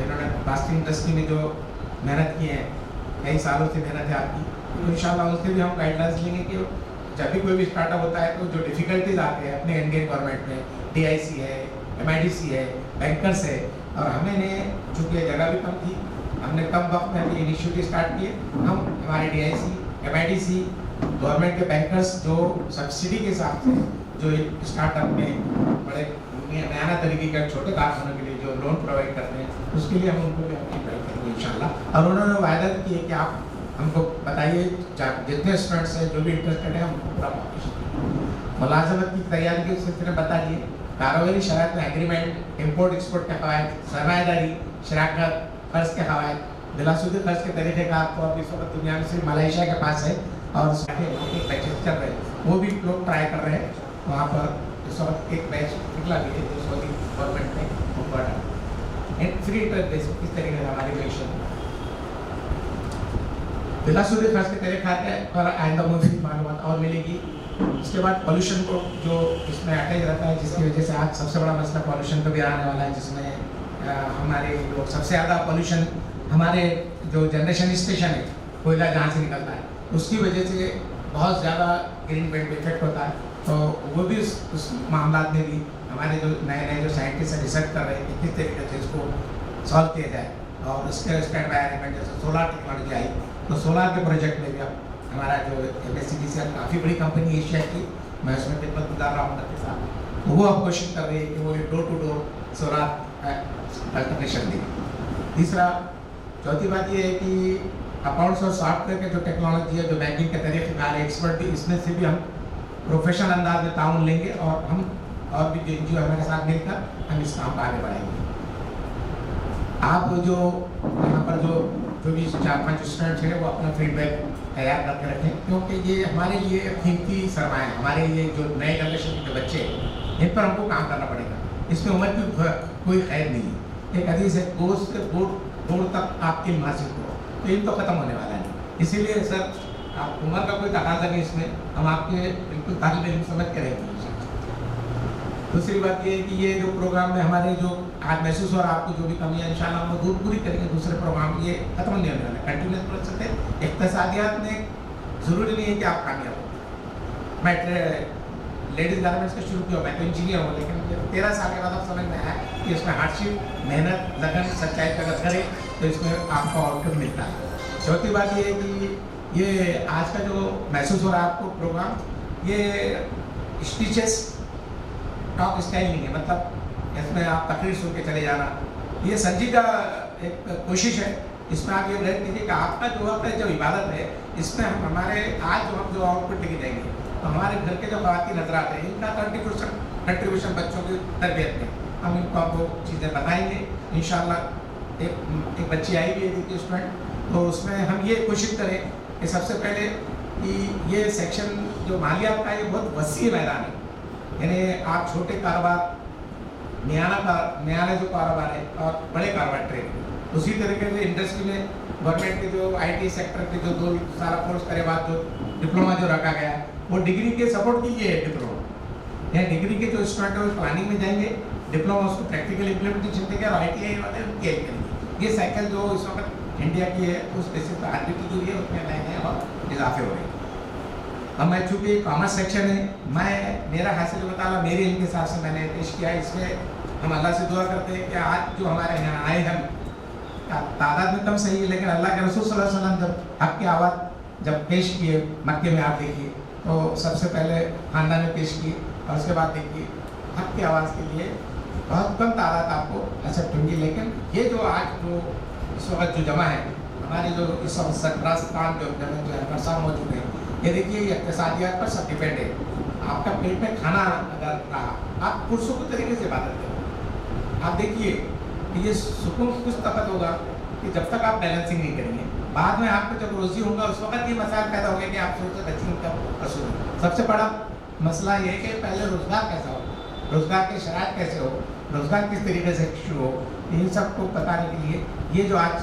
इन्होंने प्लास्टिक इंडस्ट्री में जो मेहनत की है, कई सालों से मेहनत है आपकी, तो इंशाल्लाह उससे भी हम गाइडलाइंस लेंगे कि जब भी कोई भी स्टार्टअप होता है तो जो डिफ़िकल्टीज आते हैं अपने इंडियन गवर्नमेंट में, DIC है, MIDC है, बैंकर्स है, और हमने चूँकि जगह भी कम थी, हमने कम वक्त में अभी इनिशिएटिव स्टार्ट किए, हम हमारे DIC, MIDC, गवर्नमेंट के बैंकर्स जो सब्सिडी के हिसाब से जो स्टार्टअप में बड़े नया तरीके का छोटे कारखानों के लिए जो लोन प्रोवाइड करते हैं, उसके लिए हम उनको भी अपनी हेल्प करेंगे इंशाल्लाह। और उन्होंने वायदा किए कि आप हमको बताइए जितने स्टूडेंट्स हैं जो भी इंटरेस्टेड है, हमको पूरा मौका। मुलाजमत की तैयारी के सिलसिले में बता दिए, कारोबारी शराइत में एग्रीमेंट, इम्पोर्ट एक्सपोर्ट के कवायद, सरमायादारी, शराकत, कर्ज के कवायद, बिलासुदी कर्ज के तरीके का आपको अब इस वक्त दुनिया में सिर्फ मलेशिया के पास है, और बैचेस चल रहे हैं, वो भी लोग ट्राई कर रहे हैं। वहाँ पर इस वक्त एक बैच निकला भी है जो सऊदी गवर्नमेंट ने उनको फ्री इंटरेस्ट बेस किस तरीके से हमारी मिशन बिलासुदी खर्च के तरीके पर आइंदा मुझे मालूमात और मिलेगी। उसके बाद पॉल्यूशन को जो इसमें अटैच रहता है, जिसकी वजह से आज सबसे बड़ा मसला पॉल्यूशन का भी आने वाला है, जिसमें हमारे लोग सबसे ज़्यादा पॉल्यूशन हमारे जो जनरेशन स्टेशन है कोयला जहाँ से निकलता है, उसकी वजह से बहुत ज़्यादा ग्रीन बेल्ट इफेक्ट होता है। तो वो भी उस मामला में भी हमारे जो नए जो साइंटिस्ट रिसर्च कर रहे हैं कि किस तरीके से इसको सॉल्व किया जाए, और उसके एनवायरमेंट जैसे सोलर टेक्नोलॉजी आई, तो सोलर के प्रोजेक्ट में भी अब हमारा जो MSCDCL काफ़ी बड़ी कंपनी एशिया की, मैं उसमें खिदमत गुजार रहा हूँ के साथ, तो वो अब कोशिश कर रही है कि वो door to door solar connection दे। तीसरा चौथी बात ये है कि अकाउंट्स और सॉफ्टवेयर के जो टेक्नोलॉजी है, जो बैंकिंग के तरीके हमारे एक्सपर्ट भी, इसमें से भी हम प्रोफेशनल अंदाज में ताउन लेंगे, और हम और भी जो NGO हमारे साथ मिलकर हम इस काम को आगे बढ़ाएंगे। आप जो यहाँ पर जो भी 4-5 स्टूडेंट्स हैं वो अपना फीडबैक तैयार करके रखें, क्योंकि ये हमारे लिए कीमती सरमाया है। हमारे ये जो नए जनरेशन के बच्चे हैं, इन पर हमको काम करना पड़ेगा, इसमें उम्र की कोई खैर नहीं है। एक हदीस है, गोश्त से गोड़ तक आपकी हासिल करो, तो इन तो ख़त्म होने वाला है। इसीलिए सर आप उम्र का कोई तकाजा नहीं, इसमें हम आपके बिल्कुल तालिब इल्म समझ के रहेंगे। दूसरी बात ये है कि ये जो प्रोग्राम में हमारे जो आज महसूस हो रहा है आपको जो भी कमी है, इंशाल्लाह हम दूर पूरी करेंगे। दूसरे प्रोग्राम ये खत्म नहीं होने वाला, कंटिन्यूस प्रोसेस है। इक़्तिसादियात में ज़रूरी नहीं है कि आप कामयाब हो। मैं लेडीज़ गारमेंट्स का शुरू किया, मैं तो इंजीनियर हूँ, लेकिन मुझे 13 साल के बाद अब समझ में आया कि इसमें हार्डशिप, मेहनत, लगन, सच्चाई का अगर करें तो इसमें आपको आउटकम मिलता है। चौथी बात ये है कि ये आज का जो महसूस हो रहा है आपको प्रोग्राम, ये स्पीचेस टॉक स्टाइल नहीं है, मतलब इसमें आप तकरीर सुन के चले जाना, ये संजीदा एक कोशिश है। इसमें आप ये प्रयत्न कीजिए कि आपका जो वक्त है, जो इबादत है, इसमें हम हमारे आज जो हम जो आउटपुट लेके जाएंगे, तो हमारे घर के जो ख़वातीन हज़रात हैं, इनका कंट्रीब्यूशन बच्चों की तरबियत में हम इनको आपको चीज़ें बताएंगे इंशाल्लाह। एक बच्ची आई भी है स्टूडेंट, तो उसमें हम ये कोशिश करें कि सबसे पहले कि ये सेक्शन जो मालियात का ये बहुत वसी मैदान है, यानी आप छोटे कारोबार मियाना जो कारोबार है और बड़े कारोबार ट्रेड, उसी तरीके से इंडस्ट्री में गवर्नमेंट के जो IT सेक्टर के जो 2 साल कोर्स करे बाद जो डिप्लोमा जो रखा गया है वो डिग्री के सपोर्ट की ये डिप्लोमा या डिग्री के जो स्टूडेंट है प्लानिंग में जाएंगे, डिप्लोमा उसको प्रैक्टिकल इम्प्लीमेंटेशन देंगे और ITI वाले उनके करेंगे। ये साइकिल जो इस वक्त इंडिया की है उस बेसिस पर RBT की हुई है, उसमें नए नए और इजाफे हो रहे हैं। अब मैं चूँकि कॉमर्स सेक्शन है, मेरा हासिल बताना मेरे इल्म के हिसाब से मैंने पेश किया। इसमें हम अल्लाह से दुआ करते हैं कि आज जो हमारे यहाँ आए हम तादाद में कम सही है, लेकिन अल्लाह के रसूल सल्लल्लाहु अलैहि वसल्लम जब आपकी आवाज़ जब पेश किए मक्के में आप देखिए तो सबसे पहले खानदान में पेश किए और उसके बाद देखिए आपकी आवाज़ के लिए बहुत कम तादाद आपको एक्सेप्ट होंगी। लेकिन ये जो आज जो इस वक्त जो जमा है हमारे जो इस वक्त सरपरास्तान जो है मौजूद है, ये देखिए ये इक़्तिसादियात पर सब डिपेंड है। आपका पेट में खाना अगर रहा आप पुरसों के तरीके से इबादत करें। आप देखिए कि ये सुकून कुछ तक होगा कि जब तक आप बैलेंसिंग नहीं करेंगे, बाद में आपको जब रोज़ी होगा उस वक्त ये मसाइल पैदा होंगे कि आप सोचते बच्ची का असूल। सबसे बड़ा मसला ये है कि पहले रोज़गार कैसा हो, रोज़गार के शराइत कैसे हो, रोज़गार किस तरीके से शुरू हो, इन सब को बताने के लिए ये जो आज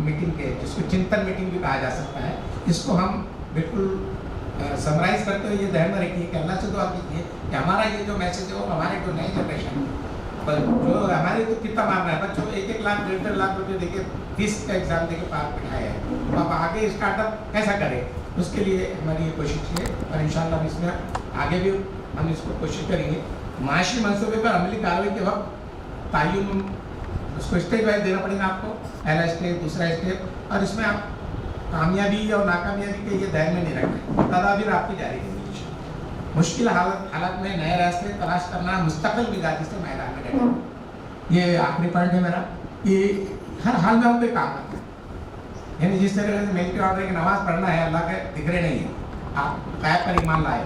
मीटिंग के जिसको चिंतन मीटिंग भी कहा जा सकता है, इसको हम बिल्कुल समराइज़ करते हुए ये ध्यान में रखिए कि अल्लाह से दुआ कीजिए कि हमारा ये जो मैसेज है वो हमारे जो नई जनरेशन पर जो हमारे तो कितना मारना है बच्चों 1-1 लाख 1.5 लाख रुपये देके फीस का एग्ज़ाम देके पार बिठाया है, तो आप आगे स्टार्टअप कैसा करें उसके लिए हमारी ये कोशिश है और इंशाअल्लाह इसमें आगे भी हम इसको कोशिश करेंगे। माशी मनसूबे पर अमली कार्रवाई के वक्त तायुन उसको स्टेज वाइज देना पड़ेगा आपको, पहला स्टेज दूसरा स्टेज, और इसमें आप कामयाबी और नाकामयाबी के ये ध्यान में नहीं रखना, तदाबीर आपकी जारी रहेगी। मुश्किल हालत में नए रास्ते तलाश करना, मुस्तकिल मिजाजी से मैदान में रहना, ये आखिरी पॉइंट है मेरा कि हर हाल में हम कोई काम करते हैं। यानी जिस तरीके से मिलिट्री ऑर्डर की नमाज पढ़ना है अल्लाह के दिखरे नहीं है, आप गायब पर ईमान लाए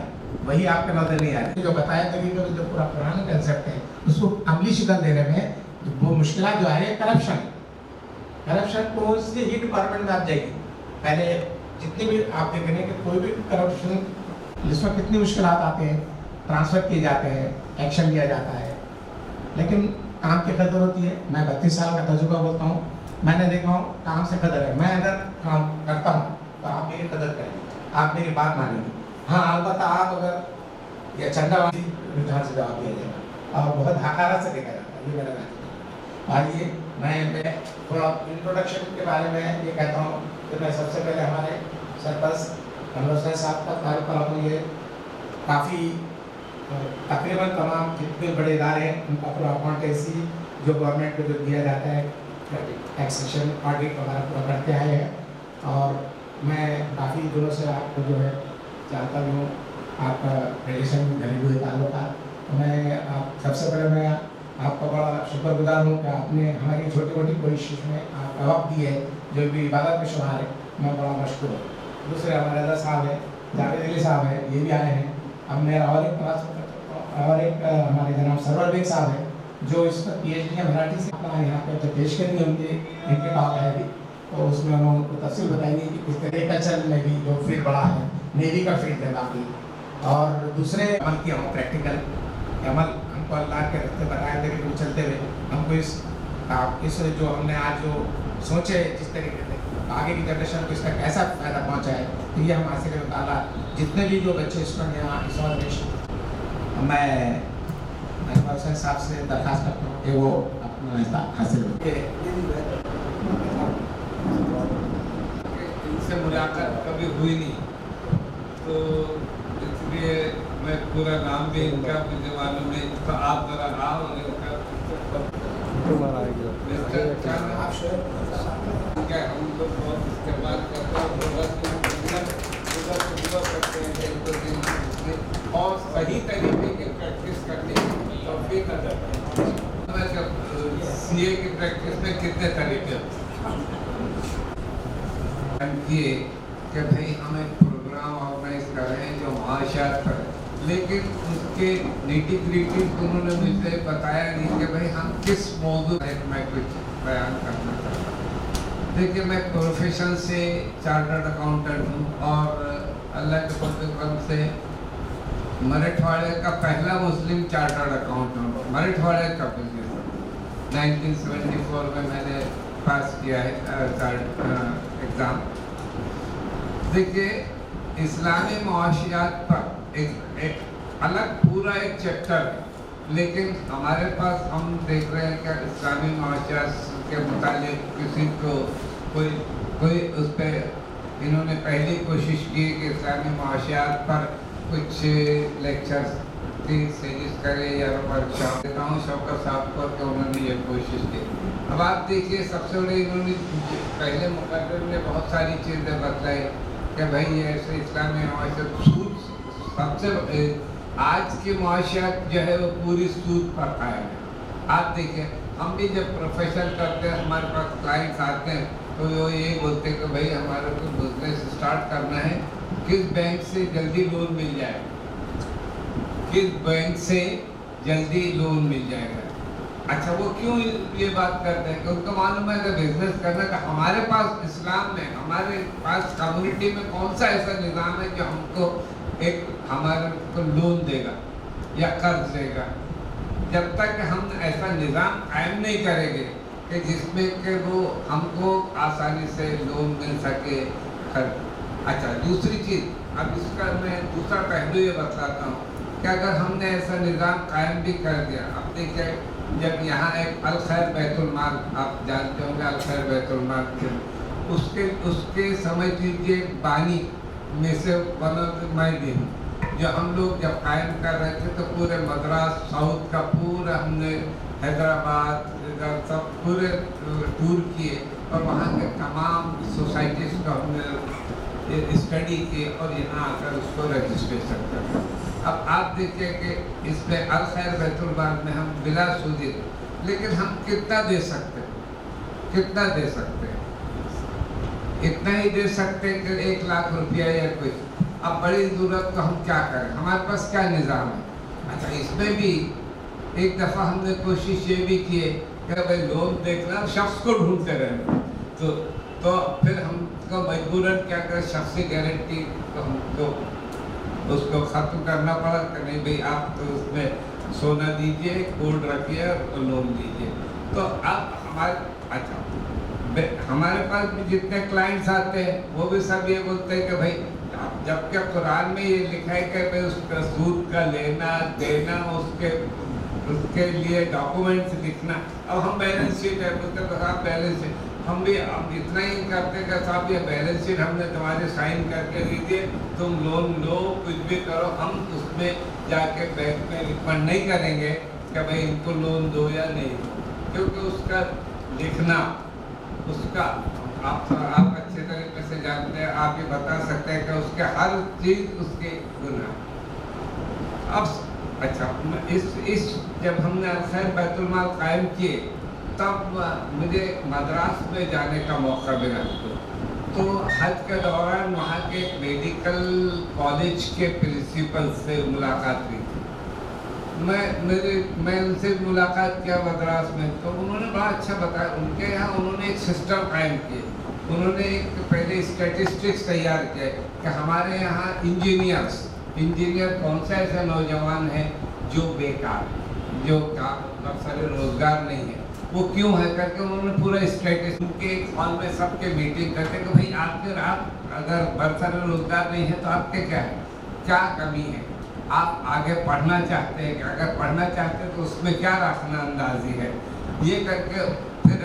वही आपके नजर नहीं आ रहे। जो बताया तरीके जो पूरा पुराना कंसेप्ट है उसको अमली शिकल देने में वो मुश्किल जो है करप्शन को उससे ही डिपार्टमेंट में आप जाएगी। पहले जितने भी आप देखेंगे कि कोई भी करप्शन जिसमें कितनी मुश्किल आते हैं, ट्रांसफ़र किए जाते हैं, एक्शन लिया जाता है, लेकिन काम की कदर होती है। मैं 32 साल का तजुर्बा बोलता हूँ, मैंने देखा हूँ काम से कदर है। मैं अगर काम करता हूँ तो आप मेरी कदर करेंगे, आप मेरी बात मानेंगे। हाँ अलबत्ता आप अगर ये चंदाबाजी रुझान से जवाब दिया जाएगा और बहुत हकारा से देखा जाता है, ये मेरा राय। आइए मैं थोड़ा इंट्रोडक्शन के बारे में ये कहता हूँ कि मैं सबसे पहले हमारे सरपंच कमर साहब का कार्य पर अपने ये काफ़ी तकरीबन तमाम जितने बड़े इदारे हैं उनका पूरा अकाउंटेंसी जो गवर्नमेंट को जो दिया जाता है टैक्सेशन ऑडिट वगैरह पूरा करते आए हैं और मैं काफ़ी दिनों से आपको जो है जानता भी हूँ, आपका रिलेशन घरेलू ताल्लुकात। तो मैं सबसे पहले मैं आपका बड़ा शुक्रगुजार हूँ कि आपने हमारी छोटी मोटी कोशिश में आप वक्त दी है जो भी इबादत में शुमार है, मैं बड़ा मशहूर हूँ। दूसरे हमारे रजा साहब है, जावेद अली साहब है, ये भी आए हैं। अब मेरा और एक हमारे जनाब सरवर बेग साहब है जो इस पर PhD मराठी से अपना यहाँ पे तो पेश करेंगे, उनके इनके टॉक है भी, तो उसमें हम उनको तफसील बताएंगे कि किस तरह एग्रीकल्चर में भी जो फील्ड बड़ा है, नेवी का फील्ड है बाकी, और दूसरे अमल किया हूँ प्रैक्टिकल अमल हमको अल्लाह के रस्ते बताए थे कि चलते हुए हमको इस जो हमने आज जो सोचे जिस तरीके से आगे की जनरेशन को इसका कैसा फ़ायदा पहुँचा है, तो ये हम हासिल ताला जितने भी जो बच्चे स्टूडेंट यहाँ इस वक्त मैं हुसैन साहब से दरख्वास्त करता हूँ कि वो अपना हिस्सा हासिल हो। इनसे मुलाकात कभी हुई नहीं, तो इसलिए मैं पूरा नाम भी इनका मुझे मालूम है, तो आप ज़रा नाम और इनका हम लोग बहुत इस्तेमाल करते हैं और सही तरीके की प्रैक्टिस करने की तौफीक अता फरमाए। CA की प्रैक्टिस में कितने तरीके किए कि भाई हम एक प्रोग्राम ऑर्गेनाइज कर रहे हैं जो माशात पर, लेकिन उसके निटी ग्रिटी उन्होंने मुझे बताया नहीं कि भाई हम किस मौजूद में कुछ बयान करना चाहता हूँ। देखिए मैं प्रोफेशन से चार्टर्ड अकाउंटेंट हूँ और अल्लाह के फजल से मराठवाड़े का पहला मुस्लिम चार्टर्ड अकाउंटेंट, मराठवाड़े का बिजनेस 1974 में मैंने पास किया है एग्ज़ाम। देखिए, इस्लामी मुआशियात पर एक अलग पूरा एक चैप्टर है, लेकिन हमारे पास हम देख रहे हैं कि इस्लामी मुआशियात के मुतालिक किसी को कोई उस पर इन्होंने पहली कोशिश की कि इस्लामी मुआशियात पर कुछ लेक्चर्स की सीरीज करे या वर्कशॉप देता हूँ शौकत साहब को कि उन्होंने ये कोशिश की। अब आप देखिए, सबसे बड़े इन्होंने पहले मुकर्रर ने बहुत सारी चीज़ें बतलाई कि भाई ऐसे इस्लामी मुआशियात सूद सबसे आज की मुआशियात जो है वो पूरी सूद पर कायम है। आप देखिए, हम भी जब प्रोफेशन करते हैं, हमारे पास क्लाइंट्स आते हैं तो वो ये बोलते हैं कि भाई हमारे को बिजनेस स्टार्ट करना है, किस बैंक से जल्दी लोन मिल जाए, किस बैंक से जल्दी लोन मिल जाएगा। अच्छा, वो क्यों ये बात करते हैं कि उनको मालूम है कि बिजनेस करना का हमारे पास इस्लाम में, हमारे पास कम्युनिटी में कौन सा ऐसा निज़ाम है जो हमको एक हमारे को लोन देगा या कर्ज देगा। जब तक हम ऐसा निज़ाम कायम नहीं करेंगे कि जिसमें कि वो हमको आसानी से लोन मिल सके। अच्छा, दूसरी चीज़, अब इसका मैं दूसरा पहलू ये बताता हूँ कि अगर हमने ऐसा निज़ाम कायम भी कर दिया, अब देखिए, जब यहाँ एक अल खैर बैतुल माल, आप जानते होंगे अल खैर बैतुल माल, उसके समझ लीजिए बानी में से मैं भी हूँ। जो हम लोग जब कायम कर रहे थे तो पूरे मद्रास साउथ का पूरा हमने हैदराबाद सब पूरे टूर किए और वहाँ के तमाम सोसाइटीज़ को हमने स्टडी किए और यहाँ आकर उसको रजिस्ट्रेशन कर। अब आप देखिए कि इसमें अल खैर बैतुल माल में हम बिला सूदी, लेकिन हम कितना दे सकते हैं, कितना दे सकते हैं? इतना ही दे सकते हैं कि 1 लाख रुपया या कुछ। अब बड़ी ज़रूरत तो हम क्या करें, हमारे पास क्या निज़ाम है। अच्छा, इसमें भी एक दफ़ा हमने कोशिश ये भी की है कि भाई लोन देखना शख्स को ढूंढते रहे, तो फिर हमको मजबूरन क्या करें, शख्सी गारंटी तो हमको उसको ख़त्म करना पड़ा कि नहीं भाई आप तो उसमें सोना दीजिए, गोल्ड रखिए और लोन लीजिए। तो अब हमारे पास भी जितने क्लाइंट्स आते हैं वो भी सब ये बोलते हैं कि भाई जबकि कुरान में ये लिखा है कि भाई उसका सूद का लेना देना, उसके लिए डॉक्यूमेंट्स लिखना। अब हम बैलेंस शीट है, बोलते हैं साहब बैलेंस शीट, हम भी अब इतना ही करते कि साहब ये बैलेंस शीट हमने तुम्हारे साइन करके दी थी, तुम लोन लो, कुछ भी करो, हम उसमें जाके बैंक में रिफंड नहीं करेंगे कि भाई इनको लोन दो या नहीं, क्योंकि उसका लिखना, उसका आप अच्छे तरीके से जानते हैं, आप ये बता सकते हैं कि उसके हर चीज़ उसके गुनाह। अब अच्छा, इस जब हमने अल खैर बैतुल माल कायम किए तब मुझे मद्रास में जाने का मौका मिला। तो हज के दौरान वहाँ के मेडिकल कॉलेज के प्रिंसिपल से मुलाकात हुई। मैं उनसे मुलाकात किया मद्रास में, तो उन्होंने बड़ा अच्छा बताया। उनके यहाँ उन्होंने एक सिस्टम कायम किए, उन्होंने एक पहले स्टैटिस्टिक्स तैयार किए कि हमारे यहाँ इंजीनियर कौन सा ऐसा नौजवान है जो बेकार, जो अवसर रोज़गार नहीं है, वो क्यों है करके उन्होंने पूरा स्टैटिस्टिक्स उनके एक हॉल में सबके मीटिंग करके कि भाई आपके अगर बरसर रोज़गार नहीं है तो आपके क्या कमी है, आप आगे पढ़ना चाहते हैं, अगर पढ़ना चाहते हैं तो उसमें क्या रखना अंदाजी है, ये करके फिर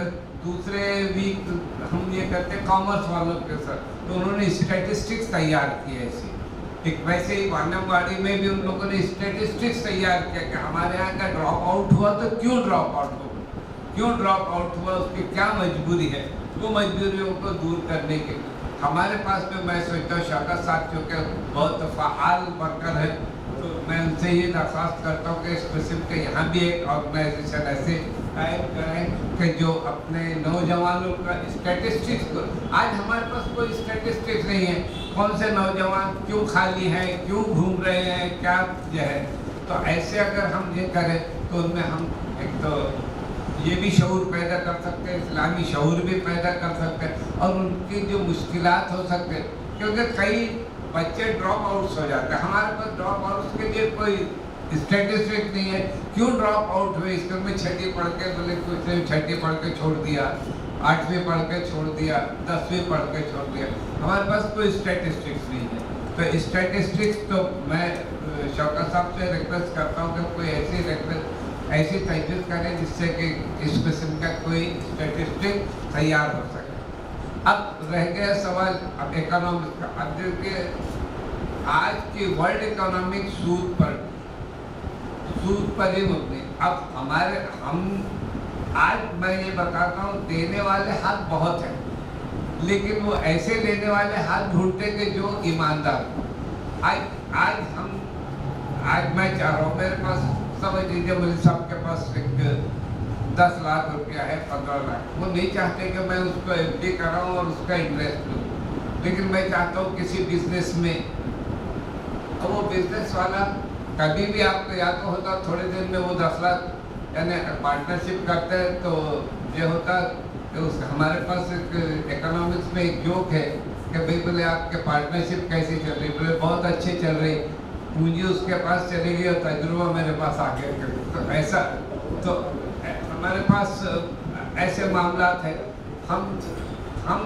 दूसरे वीक हम ये करते कॉमर्स वालों के साथ। तो उन्होंने स्टैटिस्टिक्स तैयार की ऐसी एक, वैसे ही वानमबाड़ी में भी उन लोगों ने स्टैटिस्टिक्स तैयार किया कि हमारे यहाँ का ड्रॉप आउट हुआ तो क्यों ड्रॉप आउट हुआ, उसकी क्या मजबूरी है, वो मजबूरियों को दूर करने के हमारे पास में मैं सोचता हूँ शौकत साहब चूँकि बहुत फ़आल वर्कर है, तो मैं उनसे ये दरख्वास्त करता हूँ कि इस किस्म के यहाँ भी एक ऑर्गेनाइजेशन ऐसे कायम करें कि जो अपने नौजवानों का स्टैटिस्टिक्स को, आज हमारे पास कोई स्टैटिस्टिक्स नहीं है, कौन से नौजवान क्यों खाली हैं, क्यों घूम रहे हैं, क्या जो है। तो ऐसे अगर हम ये करें तो उनमें हम एक तो ये भी शऊर पैदा कर सकते हैं, इस्लामी शऊर भी पैदा कर सकते हैं, और उनकी जो मुश्किलात हो सकते हैं, क्योंकि कई बच्चे ड्रॉप आउट्स हो जाते हैं। हमारे पास ड्रॉप आउट्स के लिए कोई स्टैटिस्टिक्स नहीं है, क्यों ड्रॉप आउट हुए स्कूल में? छठी पढ़ के बोले कुछ नहीं, छठी पढ़ के छोड़ दिया, 8वीं पढ़ के छोड़ दिया, 10वीं पढ़ के छोड़ दिया। हमारे पास कोई स्टैटिस्टिक्स नहीं है। तो स्टैटिस्टिक्स तो मैं शौकत साहब से रिक्वेस्ट करता हूँ कि कोई ऐसी तजवीज़ करें जिससे कि इस किस्म का कोई स्टैटिस्टिक तैयार हो सके। अब रह गया सवाल अब इकोनॉमिक्स का। अब देखिए आज की वर्ल्ड इकोनॉमिक सूद पर ही मुबनी। अब आज मैं ये बताता हूँ, देने वाले हाथ बहुत हैं, लेकिन वो ऐसे लेने वाले हाथ ढूंढते कि जो ईमानदार। आज मैं चाह रहा हूँ, मेरे पास समझ लीजिए मुझे सबके पास 10 लाख रुपया है, 15 लाख, वो नहीं चाहते कि मैं उसको FD कराऊँ और उसका इंटरेस्ट लूँ, लेकिन मैं चाहता हूँ किसी बिजनेस में, तो वो बिजनेस वाला कभी भी आपको याद तो होता थोड़े दिन में वो 10 लाख यानी पार्टनरशिप करते हैं। तो ये होता कि हमारे पास एक इकोनॉमिक्स में एक जोक है कि भाई बोले आपके पार्टनरशिप कैसी चल रही? बोले बहुत अच्छी चल रही, पूंजी उसके पास चली गई और तजुर्बा मेरे पास आ गया। तो ऐसा तो हमारे पास ऐसे मामलात हैं। हम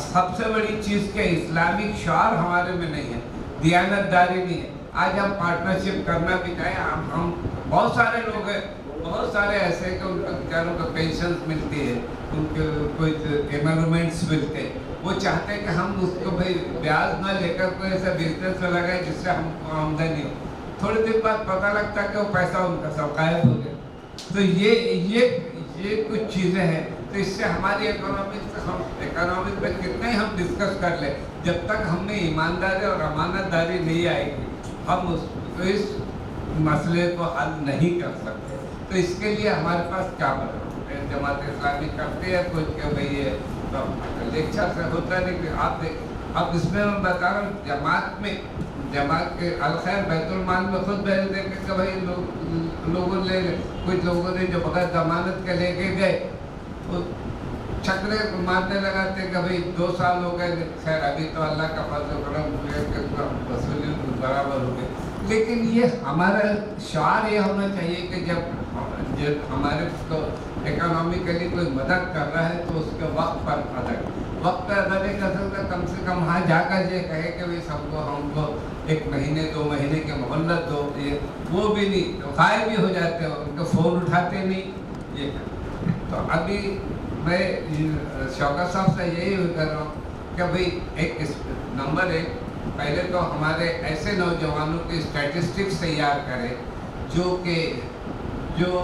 सबसे बड़ी चीज़ के इस्लामिक शौर हमारे में नहीं है, दियानतदारी नहीं है। आज हम पार्टनरशिप करना भी चाहें, हम बहुत सारे लोग हैं, बहुत सारे ऐसे कि उनको बेचारों को पेंशन मिलती है, उनके कोई एमोलमेंट्स मिलते हैं, वो चाहते हैं कि हम उसको भाई ब्याज न लेकर कोई ऐसा बिजनेस में लगाए जिससे हमको आमदनी हो। थोड़े दिन बाद पता लगता है कि वो पैसा उनका सब गायब हो गया। तो ये कुछ चीज़ें हैं। तो इससे हमारी इकोनॉमिक्स में कितने हम डिस्कस कर ले, जब तक हमने ईमानदारी और अमानतदारी नहीं आएगी हम इस मसले को हल नहीं कर सकते। तो इसके लिए हमारे पास क्या जमात इस्लामी करती है कुछ के भाई ये लेक्चर से होता नहीं कि आप देख। अब इसमें मैं बता रहा हूँ जमात के अलखैर बैतुल माल में खुद बैल देखे कि भाई लोगों ने कुछ लोगों ने जो बगैर जमानत के लेके गए वो छकरे मारने लगाते कि भाई 2 साल हो गए, खैर अभी तो अल्लाह का फजल करम वसूली बराबर हो गए। लेकिन ये हमारा शार ये होना चाहिए कि जब हमारे को इकोनॉमिकली कोई मदद कर रहा है तो उसके वक्त पर अदा नहीं कर सकता। कम से कम वहाँ जाकर ये कहे कि भाई सबको हमको 1 महीने 2 महीने के मोहल्लत दो, ये वो भी नहीं, तो गायब भी हो जाते हैं, उनको फ़ोन उठाते नहीं। ये तो अभी मैं शौकत साहब से यही कर रहा हूँ कि भाई नंबर 1 पहले तो हमारे ऐसे नौजवानों की स्टैटिस्टिक्स तैयार करें जो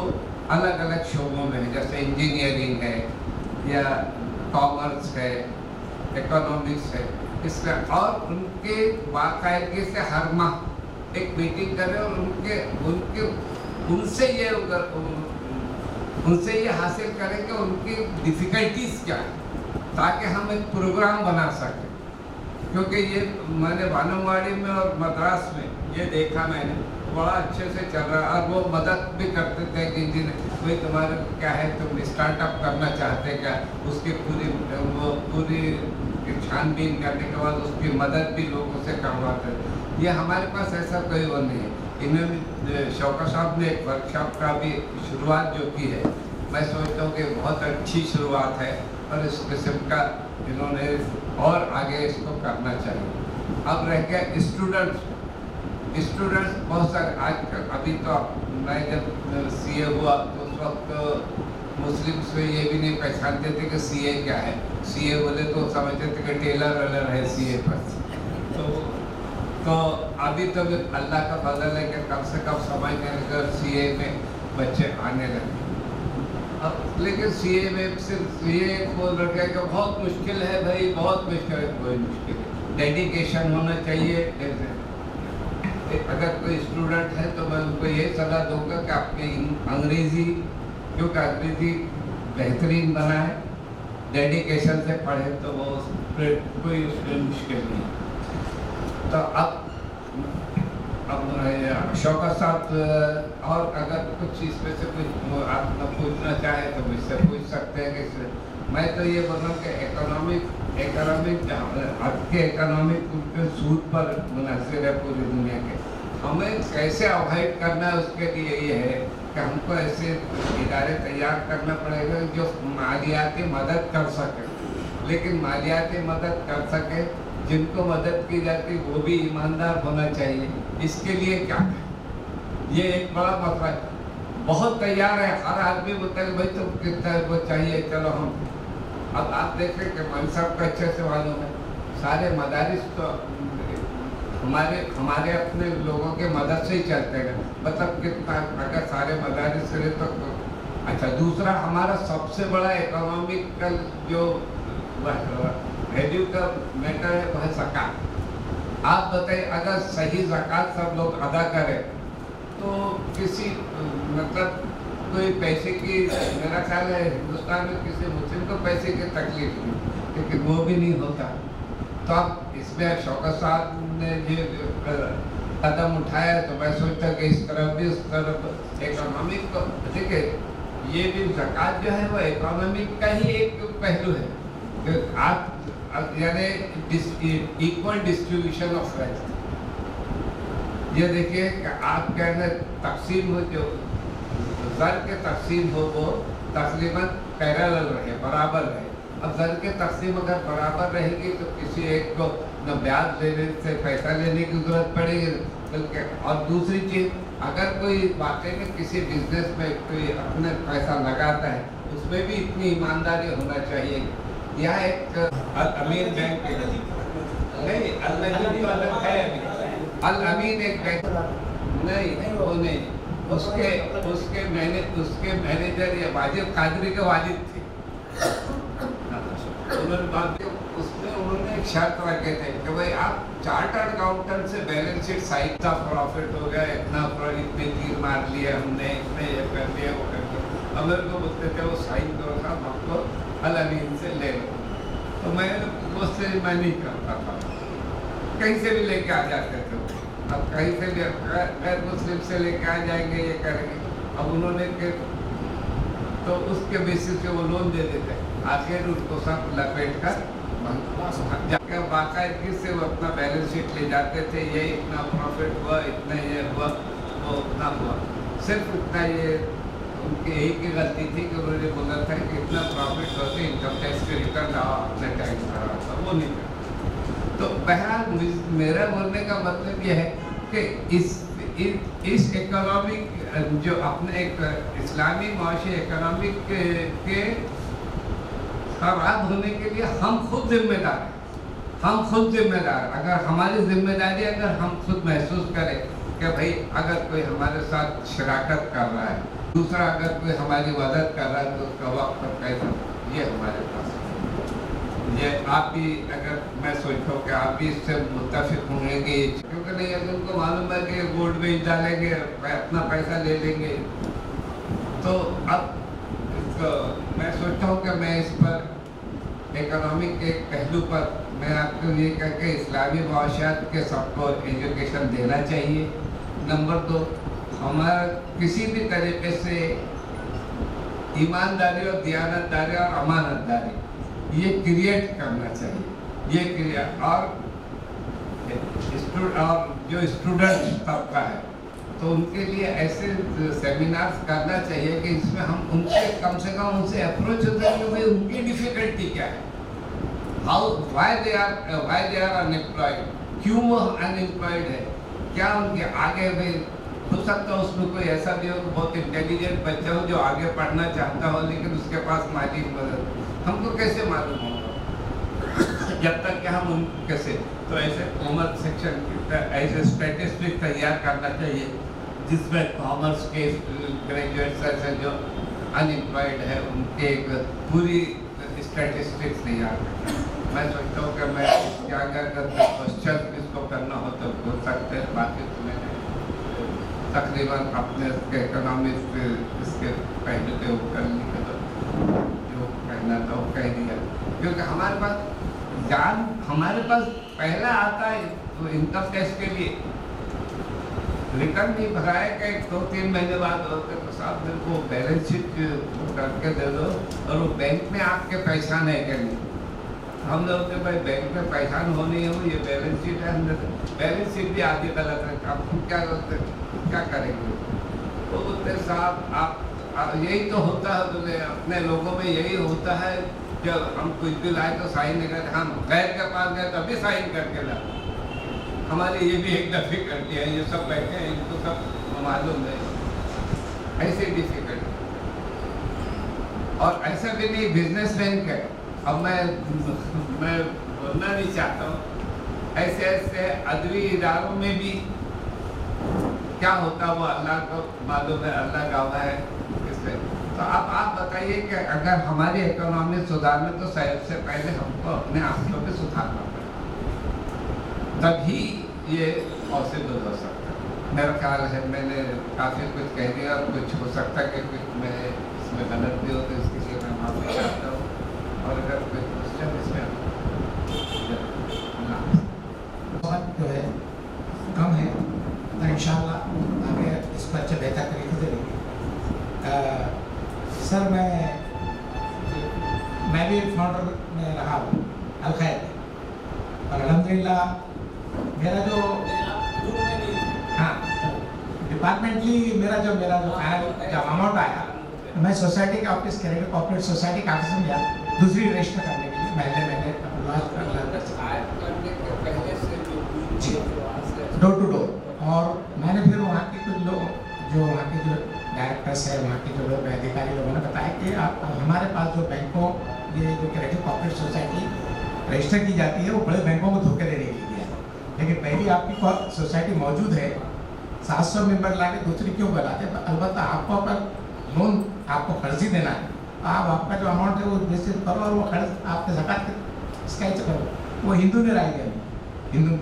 अलग अलग शोबों में है, जैसे इंजीनियरिंग है या कॉमर्स है, इकोनॉमिक्स है, इसका, और उनके बाकायदगी से हर माह एक मीटिंग करें और उनसे ये हासिल करें कि उनकी डिफ़िकल्टीज़ क्या है, ताकि हम एक प्रोग्राम बना सकें। क्योंकि ये मैंने भानुवाड़ी में और मद्रास में ये देखा मैंने, बड़ा अच्छे से चल रहा है। और वो मदद भी करते थे कि भाई तुम्हारे क्या है, तुम स्टार्टअप करना चाहते क्या, उसकी पूरी छानबीन करने के बाद उसकी मदद भी लोगों से करवाते थे। ये हमारे पास ऐसा कोई वो नहीं है। इन्होंने शौकत साहब ने एक वर्कशॉप का भी शुरुआत जो की है, मैं सोचता हूँ कि बहुत अच्छी शुरुआत है और इस किस्म का इन्होंने और आगे इसको करना चाहिए। अब रह गया स्टूडेंट्स बहुत सारे आज अभी तो मैं जब CA हुआ तो उस वक्त मुस्लिम्स में ये भी नहीं पहचानते थे कि CA क्या है। CA बोले तो समझते थे कि टेलर वेलर है CA पर। तो अभी तो अल्लाह का फजल है कि कम से कम समझने लगे CA में बच्चे आने लगे। अब लेकिन CA में सिर्फ CA बोल रखा है कि बहुत मुश्किल है भाई, बहुत मुश्किल है। कोई मुश्किल है, डेडिकेशन होना चाहिए। अगर कोई स्टूडेंट है तो मैं उनको ये सलाह दूंगा कि आपने अंग्रेज़ी, क्योंकि अंग्रेज़ी बेहतरीन बना है, डेडिकेशन से पढ़े तो वो कोई उसमें मुश्किल नहीं। तो अब शौकत साहब और अगर कुछ इसमें से कुछ आप पूछना चाहे तो मुझसे पूछ सकते हैं कि मैं तो ये बोल रहा हूँ कि इकोनॉमिक आज के इकोनॉमिक सूद पर मुनहसर है पूरी दुनिया के। हमें कैसे अवॉइड करना है उसके लिए ये है कि हमको ऐसे इदारे तैयार करना पड़ेगा जो मालियाती मदद कर सके, लेकिन मालियाती मदद कर सके, जिनको मदद की जाती वो भी ईमानदार होना चाहिए। इसके लिए क्या है, ये एक बड़ा मसला है। बहुत तैयार है, हर आदमी बोलता है भाई तो कितना वो चाहिए, चलो हम। अब आप देखें कि मौलवी साहब को अच्छे से मालूम है, सारे मदारिस तो हमारे अपने लोगों के मदद से ही चलते हैं। मतलब कितना, अगर सारे मदारिस रहे तो अच्छा। दूसरा, हमारा सबसे बड़ा इकोनॉमिकल जो वैल्यू का मैटर है वो है ज़कात। आप बताइए, अगर सही ज़कात सब लोग अदा करें तो किसी मतलब कोई पैसे की, मेरा ख्याल है हिंदुस्तान में किसी मुस्लिम को पैसे की तकलीफ नहीं, लेकिन वो भी नहीं होता। तो अब इसमें शौकत साहब ने ये कदम उठाया तो मैं सोचता कि इस तरफ भी, उस तरफ इकोनॉमिक को देखिए, ये भी ज़कात जो है वो इकोनॉमिक का ही एक पहलू है। आप यानी इक्वल डिस्ट्रीब्यूशन ऑफ वेल्थ। ये देखिए कि आप कहने तकसीम हो, जो ज़र के तकसीम हो वो तकरीबन पैरेलल रहे, बराबर रहे। अब ज़र के तकसीम अगर बराबर रहेगी तो किसी एक को न ब्याज लेने से पैसा लेने की ज़रूरत पड़ेगी, बल्कि और दूसरी चीज़, अगर कोई वाकई में किसी बिजनेस में कोई अपने पैसा लगाता है उसमें भी इतनी ईमानदारी होना चाहिए। यह एक अमीर बैंक नहीं, अल-अमीन तो अलग है। अल-अमीन एक बैंक नहीं, वो नहीं, उसके मैनेजर या वाजिद कादरी के वालिद थे। उन्होंने एक शर्त रखे थे कि भाई आप चार्टर्ड अकाउंटेंट से बैलेंस शीट साइज का प्रॉफिट हो गया, इतने तीर मार लिए हमने, इतने ये कर लिया, वो कर लिया। अब मेरे को बोलते थे वो साइन करो साहब, हमको अल-अमीन से ले लो। तो मैं उससे मैं नहीं करता था, कहीं से भी लेके आ जाते थे। अब कहीं से भी गैर मुस्लिम से लेके आ जाएंगे, ये करेंगे। अब उन्होंने तो उसके बेसिस पे वो लोन दे देते, आखिर उनको सब लपेट कर जाकर बाकायदगी से वो अपना बैलेंस शीट ले जाते थे। ये इतना प्रॉफिट हुआ, इतना ये हुआ, वो उतना हुआ। सिर्फ इतना ये उनकी यही की गलती थी कि उन्होंने बोला था कि इतना प्रॉफिट होते इनकम टैक्स के रिटर्न आओ, अपने टैक्स भरा था, वो नहीं था। तो बहरहाल मेरा बोलने का मतलब ये है कि इस इकोनॉमिक जो अपने एक इस्लामी माशी इकोनॉमिक के खराब होने के लिए हम खुद जिम्मेदार हैं। हम खुद जिम्मेदार, अगर हमारी जिम्मेदारी अगर हम खुद महसूस करें कि भाई अगर कोई हमारे साथ शराकत कर रहा है, दूसरा अगर कोई हमारी मदद कर रहा है तो उसका वक्त पर पैसा ये हमारे पास है। ये आप भी, अगर मैं सोचता हूँ कि आप भी इससे मुत्तफिक होंगे, क्योंकि नहीं अगर उनको मालूम है कि गोल्ड में डालेंगे अपना पैसा ले लेंगे, तो अब मैं सोचता हूँ कि मैं इस पर इकोनॉमिक के एक पहलू पर मैं आपको ये कह के इस्लामी माशियात के सबको एजुकेशन देना चाहिए। नंबर 2, हमारा किसी भी तरीके से ईमानदारी और दियानतदारी और अमानतदारी ये क्रिएट करना चाहिए। ये क्रिएट और जो स्टूडेंट तबका है तो उनके लिए ऐसे सेमिनार्स करना चाहिए कि इसमें हम उनसे कम से कम उनसे अप्रोच हो जाए कि भाई उनकी डिफिकल्टी क्या है, व्हाई दे आर अनएम्प्लॉयड, क्यों वो अनएम्प्लॉयड है, क्या उनके आगे में हो सकता है उसमें कोई ऐसा भी हो बहुत इंटेलिजेंट बच्चा हो जो आगे पढ़ना चाहता हो लेकिन उसके पास माली मदद, हमको कैसे मालूम होगा जब तक कि हम उनके से। तो ऐसे कॉमर्स सेक्शन ऐसे स्टैटिस्टिक्स तैयार करना चाहिए जिसमें कॉमर्स के ग्रेजुएट्स ऐसे जो अनएम्प्लॉयड है उनके एक पूरी स्टैटिस्टिक्स तैयार करना। मैं सोचता हूँ कि मैं क्या अगर क्वेश्चन इसको करना हो तो बोल सकते हैं, बाकी तो मैंने तकरीबन अपने इकोनॉमिक इसके पहले के ऊपर जो कहना था वो कह दिया, क्योंकि हमारे पास पहला आता है तो इनकम टैक्स के लिए रिटर्न नहीं भराए कि 2-3 महीने बाद होते तो साहब मेरे को बैलेंस शीट करके दे दो और वो बैंक में आपके पहचान है कि नहीं, हम लोग के भाई बैंक में पहचान होनी है, ये बैलेंस शीट है, अंदर बैलेंस शीट भी आधी गलत है, अब हम क्या करेंगे? तो बोलते साहब आप यही तो होता है, बोले अपने लोगों में यही होता है, जब हम कुछ भी लाए तो साइन नहीं करते, हम गैर के पास गए तभी साइन करके लाए। हमारे ये भी एक दफे करते हैं, ये सब बैठे हैं, इनको सब मालूम है, ऐसे डिफिकल्ट। और ऐसा भी नहीं बिजनेसमैन का, अब मैं बोलना नहीं चाहता हूँ, ऐसे ऐसे अदबी इदारों में भी क्या होता वो अल्लाह को मालूम है, अल्लाह गवाह है इससे। तो अब आप बताइए कि अगर हमारी इकोनॉमी सुधारना तो सबसे पहले हमको अपने आप को भी सुधारना पड़ेगा, तभी ये पॉसिबल हो सकता है। मेरा ख्याल है मैंने काफ़ी कुछ कह दिया, कुछ हो सकता है कि कुछ मैं इसमें गलत भी हो तो इसके लिए मैं माफ़ी चाहता हूँ, और अगर कोई क्वेश्चन इसमें जो है कम है तो इंशाल्लाह आगे इस पर अच्छे बेहतर तरीके से देंगे। सर मैं भी फाउंडर में रहा हूँ अलखैर, और अल्हम्दुलिल्लाह मेरा जो डिपार्टमेंटली मेरा जो फाइनल जब अमाउंट आया, मैं सोसाइटी के ऑफिस करेंगे, कॉर्पोरेट सोसाइटी के ऑफिस में गया दूसरी रजिस्टर करने के लिए, मैंने डोर टू डोर। और मैंने फिर वहाँ के कुछ लोग जो वहाँ के जो डायरेक्टर्स है, वहाँ के जो लोग अधिकारी लोगों ने बताया कि आप हमारे पास जो बैंकों ये जो क्रेडिट कॉर्पोरेट सोसाइटी रजिस्टर की जाती है वो बड़े बैंकों को धोखे देने के लिए है, लेकिन पहली आपकी सोसाइटी मौजूद है, 700 मेंबर लाके दूसरी क्यों बनाते? अलबत्ता आपको अगर लोन आपको कर्जी देना है, आप आपका जो अमाउंट है वो बेसिस करो और वो कर्ज आपके ज़कात स्केच करो। वो हिंदू ने राय दिया, हिंदू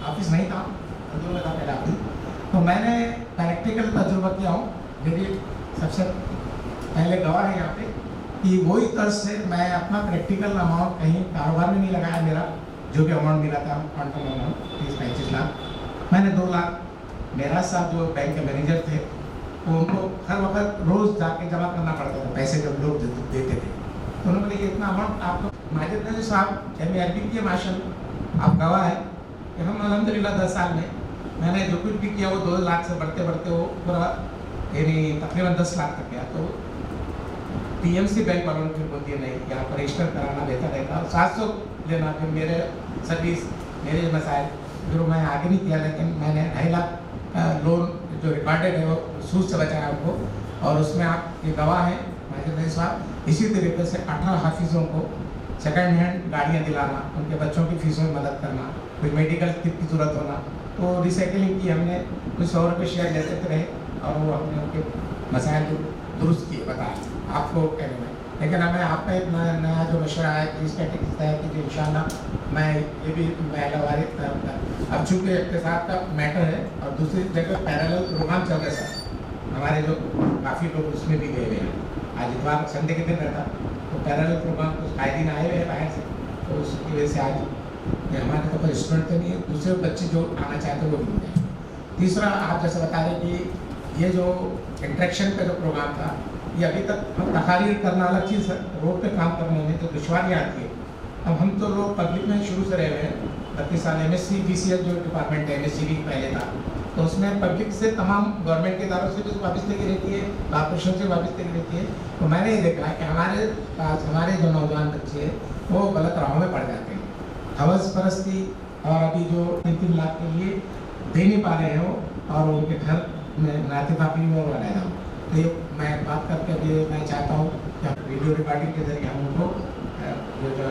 ऑफिस नहीं था, हिंदू में था मेरा ऑफिस। तो मैंने प्रैक्टिकल तजुर्बा किया हूँ, मेरी सबसे पहले गवाह है यहाँ पे कि वही तर्ज से मैं अपना प्रैक्टिकल अमाउंट कहीं कारोबार में नहीं लगाया। मेरा जो भी अमाउंट मिला था क्वांटम अमाउंट 30-35 लाख, मैंने 2 लाख मेरा साथ जो बैंक के मैनेजर थे वो उनको हर वक्त रोज़ जाके जमा करना पड़ता था, पैसे जब लोग देते थे। तो उन्होंने बोले इतना अमाउंट आपको माजिद नज़ीर साहब MARB की माशाल्लाह आप गवाह है कि हम अल्हम्दुलिल्लाह 10 साल में मैंने जो कुछ भी किया वो 2 लाख से बढ़ते बढ़ते वो पूरा यानी तकरीबन 10 लाख तक गया। तो TMC बैंक वालों ने फिर बोल दिया नहीं, यहाँ पर रजिस्टर कराना बेहतर रहता, 700 लेना, फिर मेरे सर्विस मेरे मसाइल, फिर मैं आगे नहीं किया, लेकिन मैंने 2.5 लाख लोन जो रिकॉर्डेड है वो सूद से बचाया उनको। और उसमें आप ये गवाह हैं माजिद नज़ीर साहब, इसी तरीके से 18 हाफिज़ों को सेकंड हैंड गाड़ियाँ दिलाना, उनके बच्चों की फीसों में मदद करना, कोई मेडिकल किट की ज़रूरत होना, तो रिसाइकलिंग की हमने कुछ 100 रुपये शेयर लेते रहे और वो हमने उनके मसाइल को दुरुस्त किए बताया आपको कहने में। लेकिन हमें आपका एक नया जो मशवरा है कि स्टैटिक्स है कि इंशाल्लाह मैं ये भी अब चूँकि इक़्तिसाद का मैटर है और दूसरी जगह पैरेलल प्रोग्राम चल रहे सर हमारे जो काफ़ी लोग उसमें भी गए हुए हैं। आज इतवार संडे के दिन रहता तो पैरेलल प्रोग्राम कुछ कायदीन आए हुए हैं बाहर से, तो उसकी वजह से आज हमारे तो कोई स्टूडेंट तो नहीं है, दूसरे बच्चे जो आना चाहते वो भी मिल जाए। तीसरा आप जैसे बता रहे कि ये जो इंट्रैक्शन का जो प्रोग्राम था ये अभी तक हम तकारीर करना अलग चीज़ है, रोड पे काम करने में तो दुश्वारियाँ आती है। अब हम तो लोग पब्लिक में शुरू से रहे हुए हैं, 32 साल MSc BCS जो डिपार्टमेंट है MSc भी पहले था, तो उसमें पब्लिक से तमाम गवर्नमेंट के इदारों से भी वाबस्तगी रहती है, कॉर्पोरेशन से वाबस्तगी रहती है। तो मैंने ये देखा है कि हमारे पास हमारे जो नौजवान बच्चे हैं वो गलत राहों में पड़ जाते हैं, हवस परस्ती, और अभी जो 3 लाख के लिए दे नहीं पा रहे हो और उनके घर में नातेफाकी में बनाया हो। तो ये मैं बात करके अभी मैं चाहता हूँ कि वीडियो रिकॉर्डिंग के जरिए हम उनको जो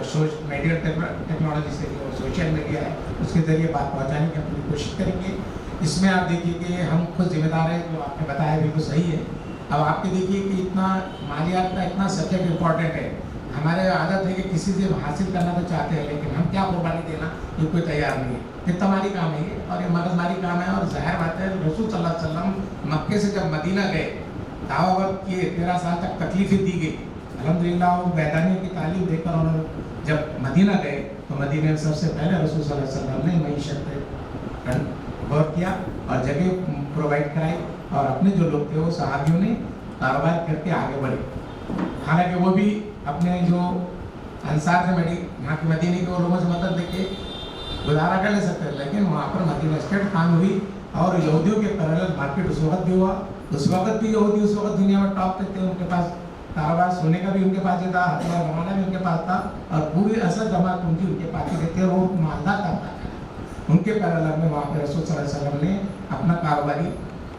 मीडिया टेक्नोलॉजी से जो सोशल मीडिया है उसके ज़रिए बात पहुँचाने की अपनी कोशिश करेंगे। इसमें आप देखिए कि हम खुद जिम्मेदार हैं, जो आपने बताया बिल्कुल सही है। अब आपके देखिए कि इतना मालियात का इतना सब्जेक्ट इम्पॉर्टेंट है, हमारे आदत है कि किसी से हासिल करना तो चाहते हैं लेकिन हम क्या कुर्बानी देना ये कोई तैयार नहीं है। ये तुम्हारी काम है ये, और ये मगजमारी काम है। और ज़ाहिर बात है रसूल सल्लल्लाहु अलैहि वसल्लम मक्के से जब मदीना गए, दावा वक्त किए, 13 साल तक तकलीफें दी गई, अल्हम्दुलिल्लाह वो मैदानियों की तालीम देकर उन्होंने जब मदीना गए तो मदीने में सबसे पहले रसूल सल्लल्लाहु अलैहि वसल्लम ने मईशत पे गौर किया और जगह प्रोवाइड कराई, और अपने जो लोग थे वो सहाबियों ने कारोबार करके आगे बढ़े। हालांकि वो भी अपने जो अंसार से यहाँ की मदीने के लोगों से मदद लेके गुजारा कर ले सकते हैं, लेकिन वहाँ पर मदीना स्टेट कायम हुई और यहूदियों के पैरेलल मार्केट उस वक्त भी हुआ। उस वक्त भी यहूदी उस वक्त दुनिया में टॉप पे थे, उनके पास कारोबार सोने का भी उनके पास ही था, हथियार बनाना भी उनके पास था और पूरी असल जमात उनकी उनके पास ही थे, वो मालदार था। उनके पैरेलल में वहाँ पे रसूल सल्लल्लाहु अलैहि वसल्लम ने अपना कारोबारी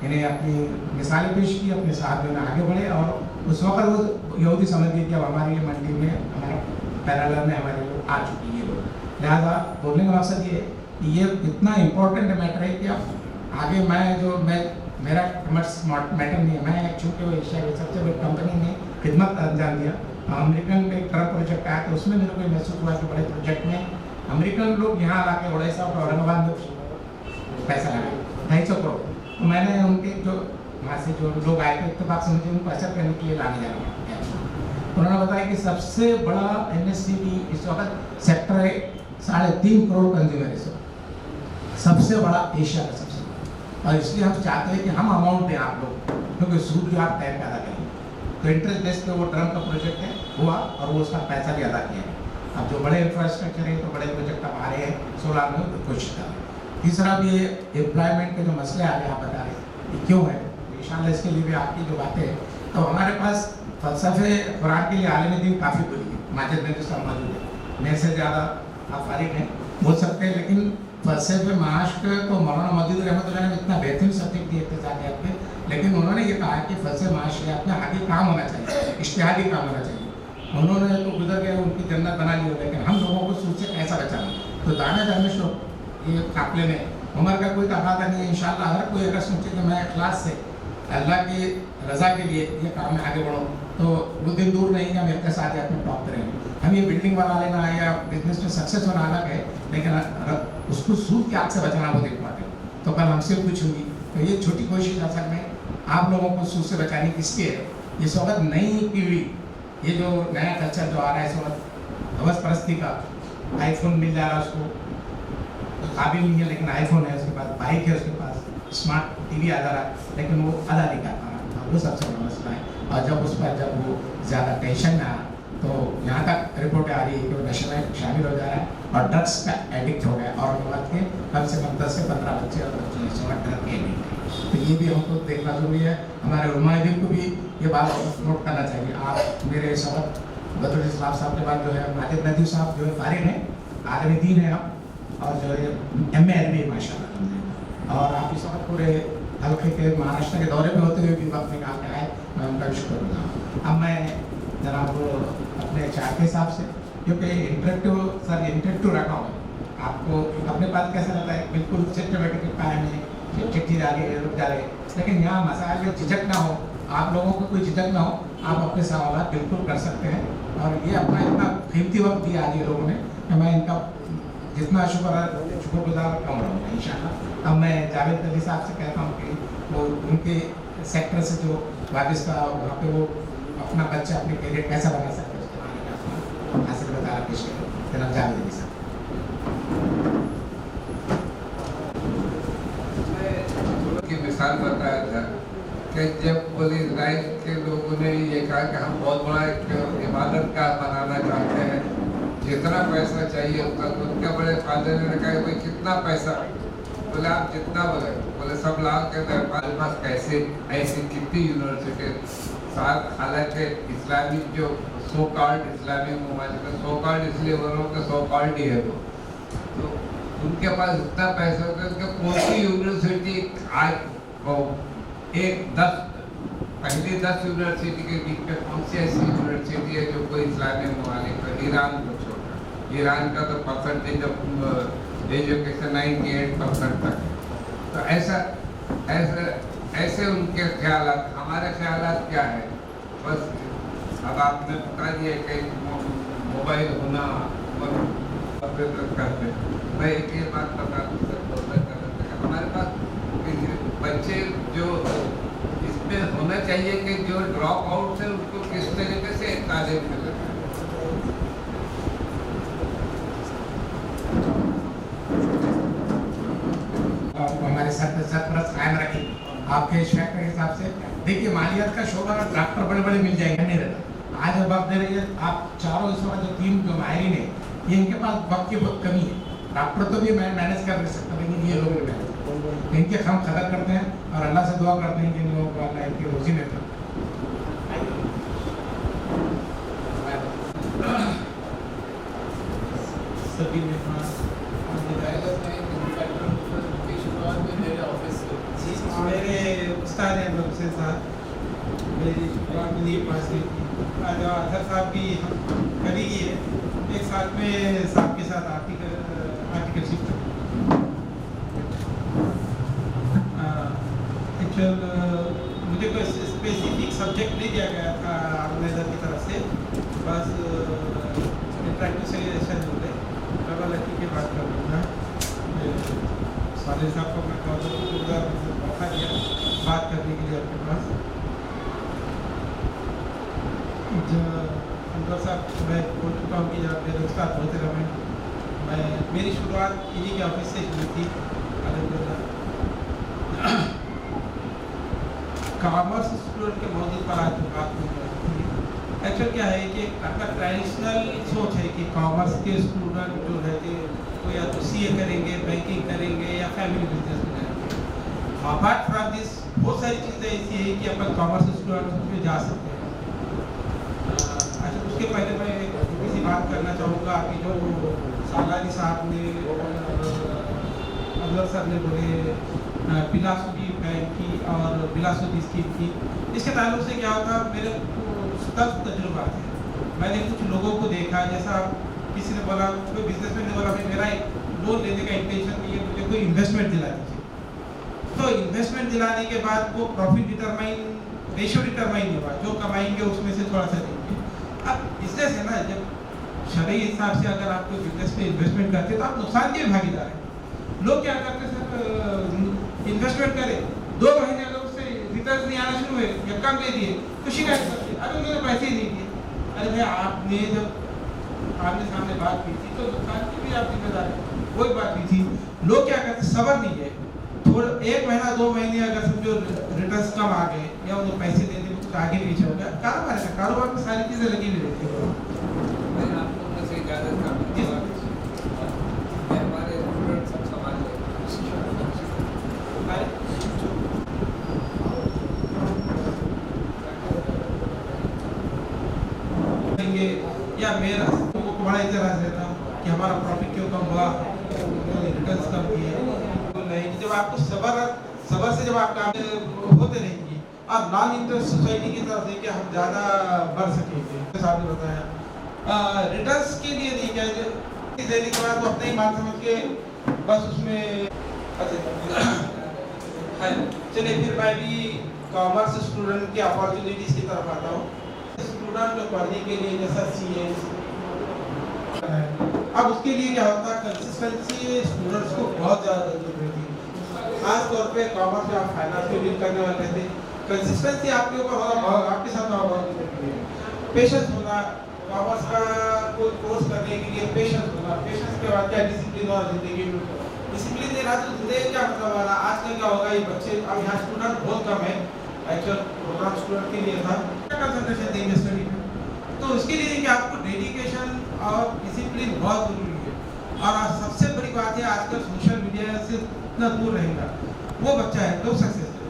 इन्हें अपनी मिसालें पेश की, अपने साथ में आगे बढ़े और उस वक्त वो यहूदी समझ गए कि अब हमारे लिए मंडी में हमारे पैरेलल में हमारे लोग आ चुकी है लोग। लिहाजा बोलने का मकसद ये कि ये इतना इम्पोर्टेंट मैटर है कि अब आगे मैं मेरा कमर्स मैटर नहीं है, मैं चूँकि वो एशिया की सबसे बड़ी कंपनी ने खिदमत अंजाम दिया। अमेरिकन में एक ट्रक प्रोजेक्ट आया तो उसमें मेरे को महसूस हुआ कि बड़े प्रोजेक्ट में अमेरिकन लोग यहाँ ला के उड़ीसा और औरंगाबाद में पैसा लगाए 250 करोड़। तो मैंने उनके जो वहाँ से जो लोग आए थे इत्तेफाक से मुझे उनको असर करने के लिए लाने जाना पड़ा। उन्होंने बताया कि सबसे बड़ा NSCB इस वक्त सेक्टर है 3.5 करोड़ कंज्यूमर इस वक्त सबसे बड़ा एशिया का सबसे बड़ा, और इसलिए हम चाहते हैं कि हम अमाउंट दें आप लोग, क्योंकि सूद जो आप टाइम पे अदा करेंगे तो इंटरेस्ट बेस पे वो ट्रम्प का प्रोजेक्ट है हुआ और वो उसका पैसा भी अदा किया है। अब जो बड़े इंफ्रास्ट्रक्चर है तो बड़े प्रोजेक्ट अब आ रहे हैं 16 में तो कोशिश कर रहे हैं। तीसरा भी ये एम्प्लॉयमेंट के जो मसले आ रहे हैं आप बता रहे हैं ये क्यों है, इंशाल्लाह इसके लिए भी आपकी जो बातें हैं तो हमारे पास फ़लसफ़े कुरान के लिए आलिम दीन काफ़ी बोली है, माजिद में जो सब मौजूद है, मेरे से ज़्यादा आप फारिग हैं बोल सकते हैं, लेकिन फ़लसफ़े माश तो मौलाना मौजूद रहमतुल्लाह ने इतना बेहतरीन सब्जेक्ट दिए इत्तेफाक़ियात पे, लेकिन उन्होंने ये कहा कि फ़लसफ़े माशियात में आगे काम होना चाहिए, इज्तिहादी काम होना चाहिए। उन्होंने तो गुजर गए, उनकी जन्नत बना ली हो, लेकिन हम लोगों को सूद से कैसा बचाना। तो दाना दरमिश ये काफिले में उम्र का कोई तकादा नहीं है, इंशाल्लाह हर कोई अगर सोचे कि मैं इखलास से अल्लाह की रज़ा के लिए ये काम में आगे बढ़ूँ तो वो दिन दूर नहीं कि हम इक़्तिसादियात में टॉप करेंगे। हम ये बिल्डिंग बना लेना या बिजनेस में सक्सेस होना अलग है, लेकिन उसको सूद की आग से बचाना बहुत इम्पोर्टेंट। तो कल हमसे पूछूंगी तो ये छोटी कोशिश असल में आप लोगों को सूद से बचाने की इसलिए है। इस वक्त नई पीढ़ी ये जो नया कल्चर जो आ रहा है इस वक्त हवस परस्ती का, आईफोन मिल जा रहा है उसको काबिल नहीं है लेकिन आईफोन है, उसके पास बाइक है, उसके पास स्मार्ट टीवी आ जा रहा है, लेकिन वो अदा नहीं कर पा रहा, वो सबसे बड़ा मसला है। और जब उस पर जब वो ज़्यादा टेंशन में आया तो यहाँ तक रिपोर्टें आ रही है कि वो नशे में शामिल हो जा रहा है और ड्रग्स का एडिक्ट हो गया और के कम से कम 10 से 15 बच्चे और बच्चे इस वक्त ड्रग के एडिक्ट है। तो ये भी हमको देखना जरूरी है, हमारे उलमाए दीन को भी ये बात नोट करना चाहिए। आप मेरे इस वक्त बदरुल इस्लाम साहब के बाद जो है माजिद नदवी साहब जो है फारिग हैं, आलिम दीन है आप, और जो है MA माशाल्लाह, और आप इस वक्त पूरे हल्के के महाराष्ट्र के दौरे पे होते हुए भी वक्त निकाल के आए, मैं उनका भी शुक्रगुजार हूँ। अब मैं जनाब अपने चार के हिसाब से, क्योंकि इंटरेक्टिव रखा हूँ, आपको अपने पास कैसा रहता है बिल्कुल सिस्टमेटिक कायम है, चिट्ठी जा रही है रुक जा रहे हैं, लेकिन यहाँ मसाइल में झिझक ना हो, आप लोगों को कोई झिझक ना हो, आप अपने सवाल बिल्कुल कर सकते हैं। और ये अपना इतना कीमती वक्त दिया आज ये लोगों ने कि मैं इनका जितना शुक्रगुजार कम रहूँगा इंशाल्लाह। अब मैं जावेद अली साहब से कहता हूँ कि वो उनके सेक्टर से जो वाबिस्ता वहाँ पे वो अपना बच्चा अपने कैरियर कैसा बना सकते हैं उसके बारे में अपना हासिल बता पेश करें। जनाब जावेद अली साहब। की मिसाल बताया था कि जब पुलिस लाइन के लोगों ने ये कहा कि हम बहुत बड़ा एक इमारत का बनाना चाहते हैं, जितना पैसा चाहिए उतना, तो उनके बड़े फादर ने कहा भाई कितना पैसा, बोले आप जितना बोले सब लाख के हमारे पास कैसे ऐसी कितनी यूनिवर्सिटी साथ, हालांकि इस्लामिक जो सो कॉल्ड इस्लामिक ममालिक में सो कॉल्ड इसलिए बोल रहा हूँ कि सो कॉल्ड ही है वो, तो उनके पास इतना पैसा होता है उनके कौन सी यूनिवर्सिटी आज पहले 10 यूनिवर्सिटी के बीच में कौन सी ऐसी यूनिवर्सिटी है जो कोई इस्लामिक ममालिक का, ईरान को छोड़कर, ईरान का तो परसेंटेज ऑफ एजुकेशन 98% तक है। तो ऐसे उनके ख्यालात, हमारे ख्यालात क्या है, बस अब आपने बता दिया कि मोबाइल होना करते, मैं एक ये बात बता हमारे पास बच्चे जो इसमें होना चाहिए कि जो ड्रॉप आउट है उसको किस तरीके से तालीम मिले। हमारे सरपरस्त कायम रखें आपके शहर के हिसाब से। देखिए मालियात का शोबा डॉक्टर बड़े बड़े मिल जाएंगे नहीं रहता, आज अब आप दे रही है आप चारों इस वक्त जो 3 जो माहिरीन है ये इनके पास वक्त की बहुत कमी है। डॉक्टर तो भी मैनेज कर नहीं सकता, लेकिन ये लोग नहीं मैनेज, इनके हम खदर करते हैं और अल्लाह से दुआ करते हैं कि इन लोगों को अल्लाह इनकी रोजी में सभी मेरे उस्ताद हैं हुसैन साहब, मेरी शुरुआत में नहीं पास हुई थी। आज अजहर साहब भी हम करीबी है, एक साथ में साहब के साथ आर्टिकलशिप एक्चुअल मुझे कोई स्पेसिफिक सब्जेक्ट नहीं दिया गया था ऑर्गेनाइजर की तरफ से, बस इंटरेक्टिव सेशन हो गए। डबल लड़की की बात कर लूँगा, साले साहब को मैं मौका दिया बात करने के लिए आपके पास। अंदर साहब मैं बोल चुका हूँ कि जब मेरे उस्ताद होते रहे, मैं मेरी शुरुआत इन्हीं के ऑफिस से हुई थी अलहमदुलिल्लाह। कॉमर्स स्टूडेंट के मौजूद पर आज बात नहीं हो रही थी। एक्चुअल क्या है कि आपका ट्रेडिशनल सोच है कि कॉमर्स के स्टूडेंट जो रहते वो या तो सीए करेंगे, बैंकिंग करेंगे या फैमिली बिजनेस में करेंगे। अपार्ट फ्रॉम दिस बहुत सारी चीज़ें ऐसी है कि अपन कॉमर्स स्टूडेंट उसमें जा सकते हैं। अच्छा, उसके पहले मैं किसी बात करना चाहूँगा। अभी जो सालानी साहब ने अजहर साहब ने बोले बिलासुदी बैंक की और बिलासुदी स्कीम की, इसके ताल्लुक से क्या होता, मेरे तब तजुर्बा है। मैंने कुछ लोगों को देखा, जैसा किसी ने बोला, कोई बिजनेसमैन ने बोला भाई मेरा एक लोन लेने का इंटेंशन नहीं है, मुझे कोई इन्वेस्टमेंट दिला दीजिए। तो इन्वेस्टमेंट दिलाने के बाद वो प्रॉफिट डिटरमाइन, रेशियो डिटरमाइन नहीं हुआ, जो कमाएंगे उसमें से थोड़ा सा देंगे। अब बिजनेस है ना, जब शरई हिसाब से अगर आप कोई बिजनेस में इन्वेस्टमेंट करते हैं तो आप नुकसान के भागीदार हैं। लोग क्या करते हैं सर, इन्वेस्टमेंट करें, 2 महीने अगर उससे रिटर्न नहीं आना शुरू हुए या कम दे दिए तो शिकायत करते हैं, अरे उन्होंने पैसे ही नहीं दिए। अरे भाई आपने जब आमने सामने बात की थी तो नुकसान की भी आप जिम्मेदार है, वही बात की थी। लोग क्या करते हैं, सबर नहीं है, थोड़ा 1 महीना 2 महीने अगर समझो रिटर्न कम आ गए या उनको पैसे देने में कुछ आगे पीछे हो गया, कारोबार है, कारोबार में सारी चीज़ें लगी हुई रहती है। आप लोगों से इजाज़त चाहूँगा, हमारे स्टूडेंट सब समाज या मेरा को बड़ा इतराज़ रहता हूँ कि हमारा प्रॉफिट क्यों कम हुआ, रिटर्न्स कम किए नहीं। जब आपको सबर से जब आप काम होते रहेंगे और नॉन इंटरेस्ट सोसाइटी की तरफ से कि हम ज़्यादा बढ़ सकेंगे, साहब ने बताया रिटर्न्स के लिए नहीं क्या देने के बाद वो अपने ही मान समझ के बस उसमें चलिए। फिर मैं भी कॉमर्स स्टूडेंट की अपॉर्चुनिटीज़ की तरफ आता हूँ। स्टूडेंट जो पढ़ने के लिए जैसा सीए, अब उसके लिए क्या होता है, कंसिस्टेंसी स्टूडेंट्स को बहुत ज़्यादा जरूरत रहती है। खास तौर पे कॉमर्स में आप फाइनेंस में डील करने वाले थे, कंसिस्टेंसी आपके ऊपर होना बहुत, आपके साथ होना बहुत जरूरी है। पेशेंस होना, कॉमर्स का कोई कोर्स करने के लिए पेशेंस होना, पेशेंस के बाद क्या डिसिप्लिन होना जिंदगी में। डिसिप्लिन नहीं रहा तो जिंदगी क्या मतलब वाला। आजकल क्या होगा, ये बच्चे अब यहाँ स्टूडेंट बहुत कम है, एक्चुअल प्रोग्राम स्टूडेंट के लिए था, कंसंट्रेशन देंगे स्टडी में। तो उसके लिए कि आपको डेडिकेशन और डिसिप्लिन बहुत जरूरी है। और सबसे बड़ी बात है, आजकल सोशल मीडिया से इतना दूर रहेगा वो बच्चा है तो सक्सेसफुल।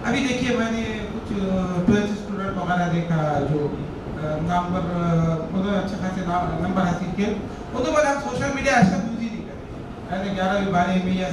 अभी देखिए मैंने कुछ 12th स्टूडेंट वगैरह देखा जो नंबर अच्छे खासे नंबर हासिल किए, वो तो बोले हम सोशल मीडिया आज तक यूज ही नहीं करें, 11वीं 12वीं में या